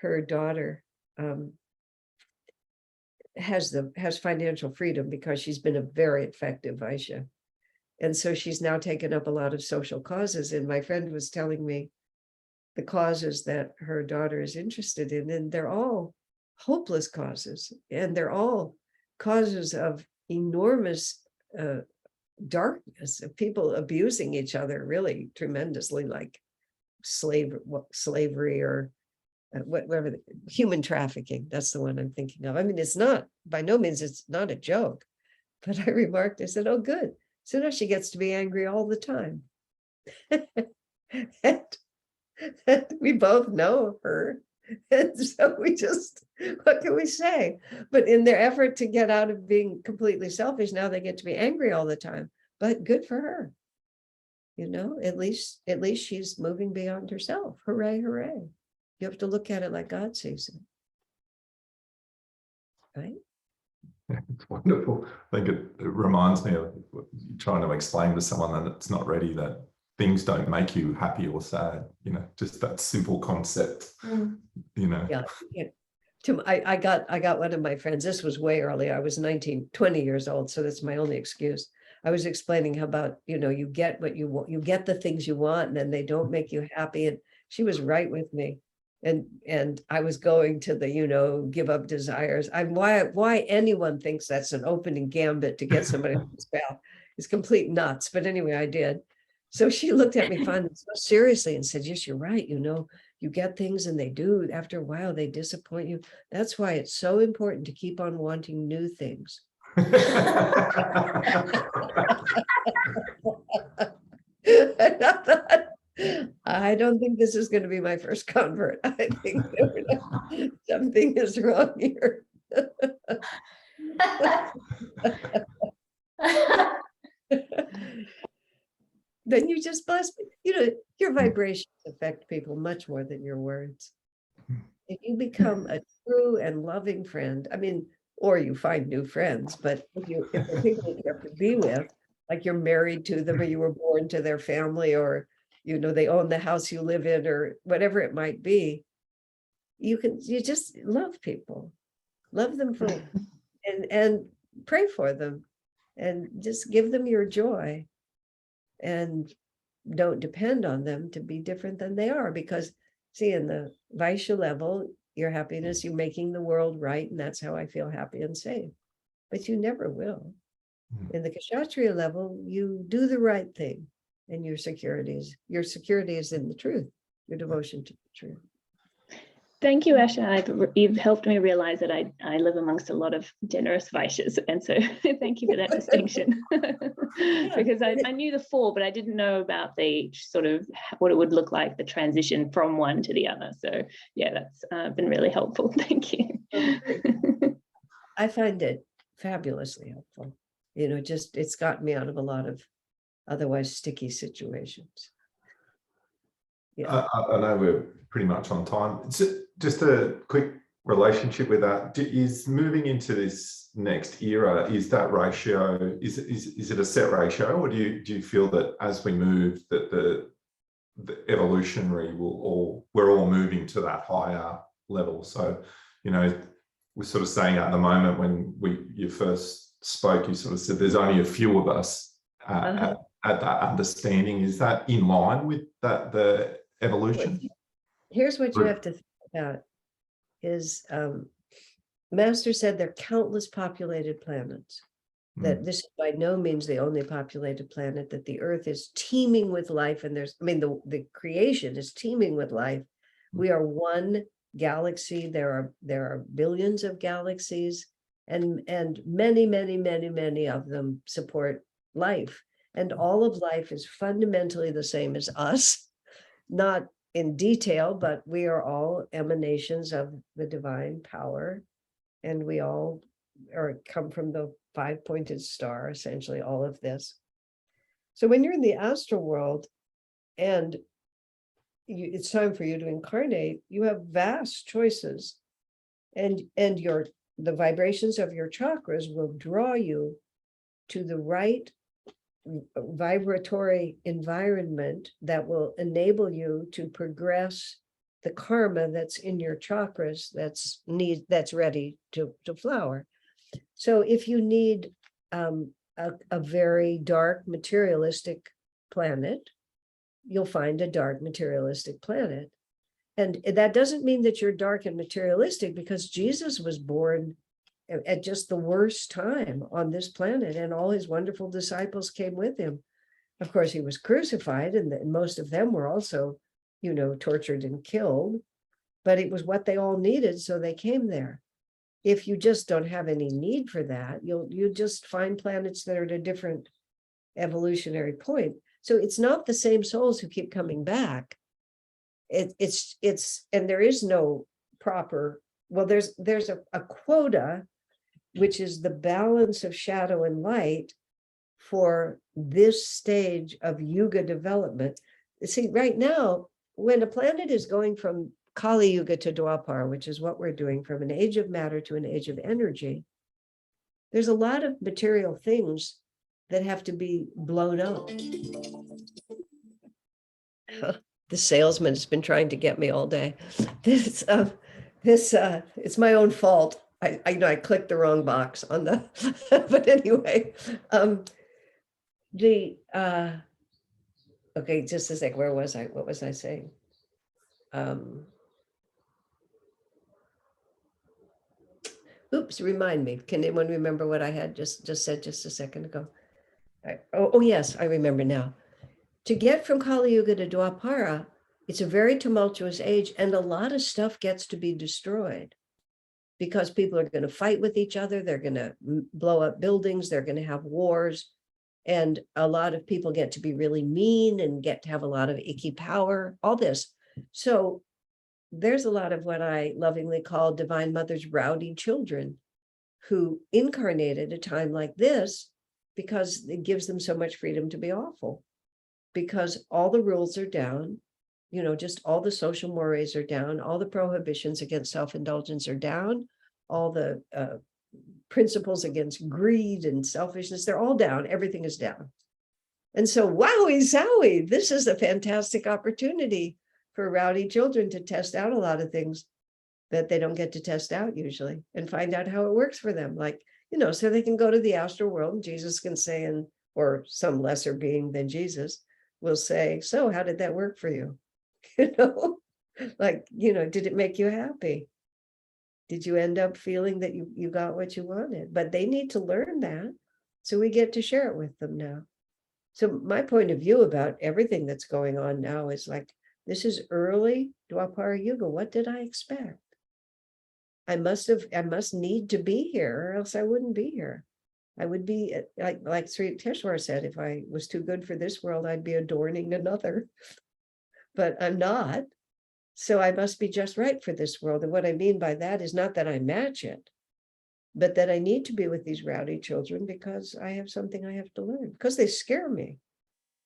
S1: her daughter has financial freedom because she's been a very effective Vaisha. And so she's now taken up a lot of social causes. And my friend was telling me the causes that her daughter is interested in, and they're all hopeless causes. And they're all causes of enormous darkness, of people abusing each other really tremendously, like slavery or whatever, human trafficking. That's the one I'm thinking of. I mean, it's not, by no means, it's not a joke. But I remarked, I said, oh, good. So now she gets to be angry all the time. and we both know her. And so what can we say? But in their effort to get out of being completely selfish, now they get to be angry all the time. But good for her. At least she's moving beyond herself. Hooray, hooray. You have to look at it like God sees it. Right?
S3: It's wonderful. I think it reminds me of trying to explain to someone that it's not ready, that things don't make you happy or sad, just that simple concept,
S1: Yeah. I got one of my friends, this was way early. I was 20 years old. So that's my only excuse. I was explaining how about, you get what you want, you get the things you want, and then they don't make you happy. And she was right with me. And I was going to the, give up desires. Why anyone thinks that's an opening gambit to get somebody to spell is complete nuts. But anyway, I did. So she looked at me finally so seriously and said, yes, you're right. You get things and they do, after a while, they disappoint you. That's why it's so important to keep on wanting new things. And I thought, I don't think this is going to be my first convert. I think something is wrong here. Then you just bless me. Your vibrations affect people much more than your words. If you become a true and loving friend, or you find new friends, but if the people you have to be with, like you're married to them, or you were born to their family, or they own the house you live in, or whatever it might be, you just love people, love them and pray for them, and just give them your joy, and don't depend on them to be different than they are. Because see, in the Vaisha level, your happiness, you're making the world right, and that's how I feel happy and safe. But you never will. In the Kshatriya level, you do the right thing, and your security is in the truth, your devotion to the truth.
S4: Thank you, Asha. You've helped me realize that I live amongst a lot of generous Vaishyas. And so thank you for that distinction. Because I knew the four, but I didn't know about the sort of what it would look like, the transition from one to the other. So yeah, that's been really helpful. Thank you.
S1: I find it fabulously helpful. It's gotten me out of a lot of otherwise sticky situations. Yeah.
S3: I know we're pretty much on time. Just a quick relationship with that. Is moving into this next era, is that ratio, is it a set ratio, or do you feel that as we move that the evolutionary we're all moving to that higher level? So, we're sort of saying at the moment, when you first spoke, you sort of said there's only a few of us at that understanding. Is that in line with the evolution?
S1: Here's what you have to think about is Master said there are countless populated planets, that this is by no means the only populated planet, that the earth is teeming with life, and the creation is teeming with life. We are one galaxy. There are billions of galaxies, and many of them support life, and all of life is fundamentally the same as us, not in detail, but we are all emanations of the divine power, and we all come from the five-pointed star, essentially, all of this. So when you're in the astral world and it's time for you to incarnate, you have vast choices, and the vibrations of your chakras will draw you to the right vibratory environment that will enable you to progress the karma that's in your chakras that's ready to flower. So if you need a very dark materialistic planet, you'll find a dark materialistic planet. And that doesn't mean that you're dark and materialistic, because Jesus was born at just the worst time on this planet, and all his wonderful disciples came with him. Of course, he was crucified, and most of them were also, tortured and killed, but it was what they all needed, so they came there. If you just don't have any need for that, you'll just find planets that are at a different evolutionary point. So it's not the same souls who keep coming back. It's and there is no proper, well, there's a quota, which is the balance of shadow and light for this stage of Yuga development. See, right now, when a planet is going from Kali Yuga to Dwapar, which is what we're doing, from an age of matter to an age of energy, there's a lot of material things that have to be blown up. The salesman has been trying to get me all day. It's my own fault. I clicked the wrong box on the, but anyway, okay, just a sec. Where was I? What was I saying? Oops, remind me. Can anyone remember what I had just said just a second ago? Oh, yes, I remember now. To get from Kali Yuga to Dwapara, it's a very tumultuous age, and a lot of stuff gets to be destroyed because people are going to fight with each other. They're going to blow up buildings. They're going to have wars. And a lot of people get to be really mean and get to have a lot of icky power, all this. So there's a lot of what I lovingly call Divine Mother's rowdy children who incarnate at a time like this because it gives them so much freedom to be awful, because all the rules are down, just all the social mores are down, all the prohibitions against self-indulgence are down, all the principles against greed and selfishness, they're all down, everything is down. And so, wowie zowie, this is a fantastic opportunity for rowdy children to test out a lot of things that they don't get to test out usually, and find out how it works for them. Like, so they can go to the astral world, and Jesus can say, or some lesser being than Jesus will say, so how did that work for you? Did it make you happy? Did you end up feeling that you got what you wanted? But they need to learn that. So we get to share it with them now. So my point of view about everything that's going on now is like, this is early Dwapara Yuga. What did I expect? I must need to be here, or else I wouldn't be here. I would be like Sri Teshwar said, if I was too good for this world, I'd be adorning another. But I'm not. So I must be just right for this world. And what I mean by that is not that I match it, but that I need to be with these rowdy children because I have something I have to learn, because they scare me.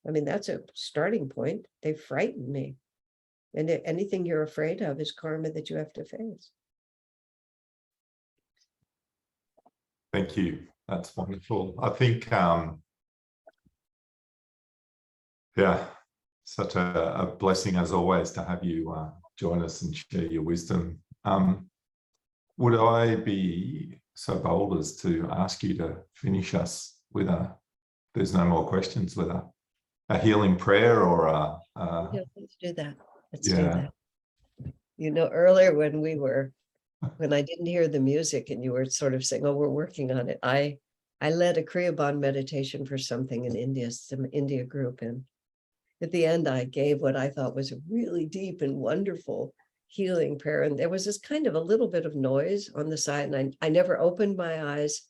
S1: I mean, that's a starting point. They frighten me. And anything you're afraid of is karma that you have to face.
S3: Thank you. That's wonderful. I think, yeah, such a blessing as always to have you join us and share your wisdom. Would I be so bold as to ask you to finish us with there's no more questions, with a healing prayer or
S1: Yeah, let's do that. Let's
S3: yeah.
S1: do that. You know, earlier when I didn't hear the music and you were sort of saying, oh, we're working on it. I led a Kriya meditation for something in India, some India group. And at the end, I gave what I thought was a really deep and wonderful healing prayer. And there was this kind of a little bit of noise on the side. And I never opened my eyes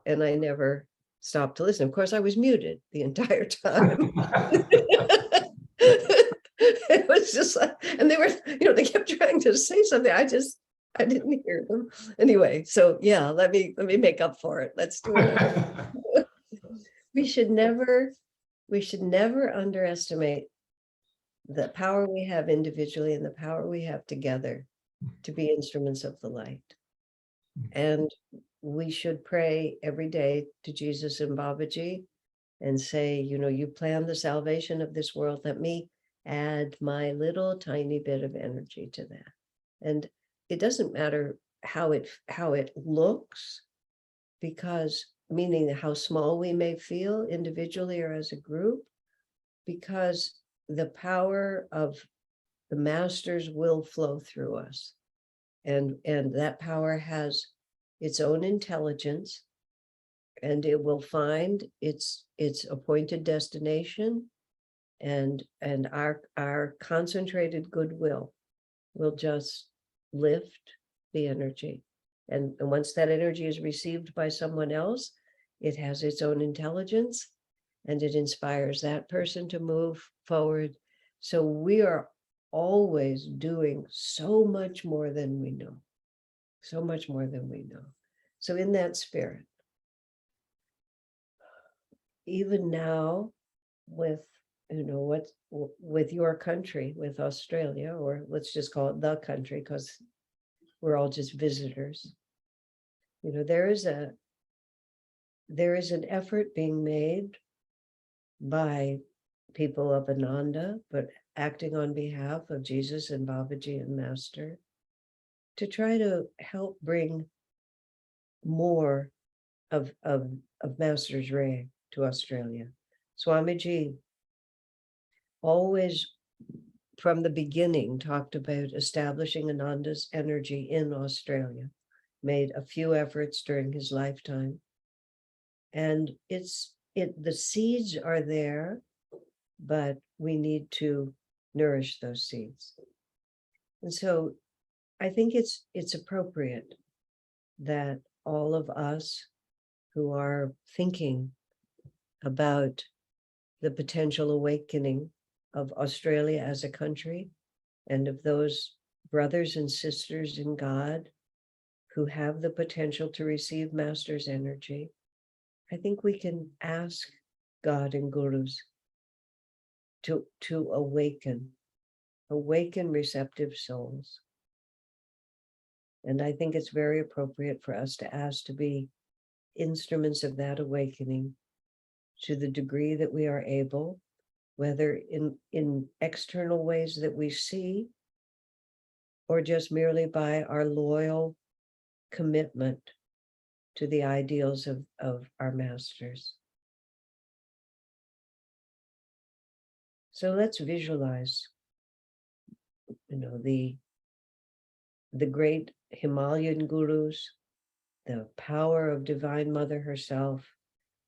S1: and I never stopped to listen. Of course, I was muted the entire time. It was just like, and they were, they kept trying to say something. I didn't hear them. Anyway, so yeah, let me make up for it. Let's do it. We should never underestimate the power we have individually and the power we have together to be instruments of the light. And we should pray every day to Jesus and Babaji and say, you planned the salvation of this world. Let me add my little tiny bit of energy to that. And it doesn't matter how it looks, because meaning how small we may feel individually or as a group, because the power of the masters will flow through us. And that power has its own intelligence, and it will find its appointed destination, and our concentrated goodwill will just lift the energy. And once that energy is received by someone else, it has its own intelligence, and it inspires that person to move forward. So we are always doing so much more than we know. So much more than we know. So in that spirit, even now with, with your country, with Australia, or let's just call it the country, because we're all just visitors. There is an effort being made by people of Ananda, but acting on behalf of Jesus and Babaji and Master, to try to help bring more of Master's ray to Australia. Swamiji always, from the beginning, talked about establishing Ananda's energy in Australia, made a few efforts during his lifetime. And the seeds are there, but we need to nourish those seeds. And so I think it's appropriate that all of us who are thinking about the potential awakening of Australia as a country, and of those brothers and sisters in God who have the potential to receive Master's energy, I think we can ask God and gurus to awaken receptive souls. And I think it's very appropriate for us to ask to be instruments of that awakening to the degree that we are able, whether in external ways that we see, or just merely by our loyal commitment to the ideals of our masters. So let's visualize, the the great Himalayan gurus, the power of Divine Mother herself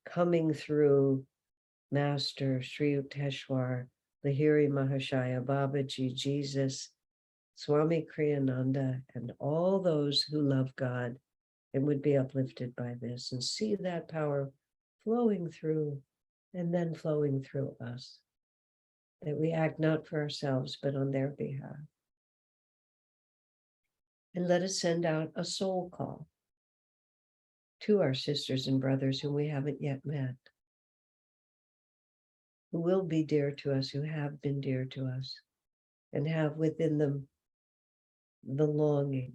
S1: coming through Master Sri Yukteswar, Lahiri Mahashaya, Babaji, Jesus, Swami Kriyananda, and all those who love God and would be uplifted by this and see that power flowing through and then flowing through us, that we act not for ourselves, but on their behalf. And let us send out a soul call to our sisters and brothers whom we haven't yet met, who will be dear to us, who have been dear to us, and have within them the longing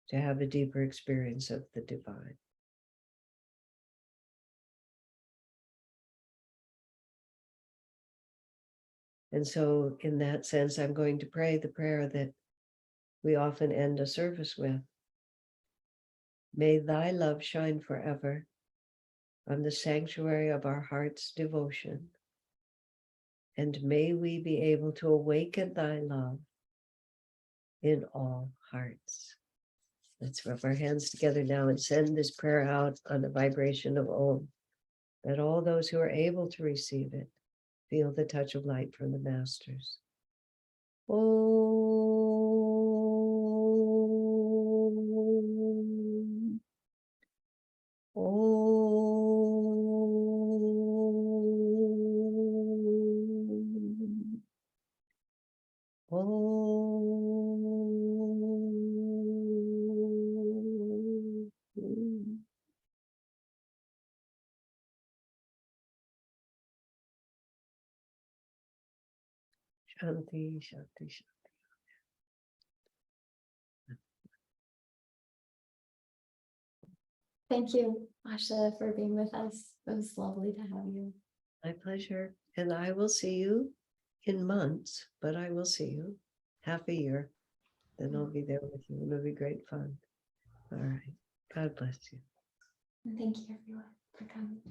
S1: to have a deeper experience of the divine. And so in that sense, I'm going to pray the prayer that we often end a service with. May thy love shine forever on the sanctuary of our heart's devotion. And may we be able to awaken thy love in all hearts. Let's rub our hands together now and send this prayer out on the vibration of Om, that all those who are able to receive it feel the touch of light from the masters. Om. Om. Om. Shanti, Shanti, Shanti.
S2: Thank you, Asha, for being with us. It was lovely to have you.
S1: My pleasure. And I will see you in months, but I will see you half a year. Then I'll be there with you. It'll be great fun. All right. God bless you.
S2: And thank you, everyone, for coming.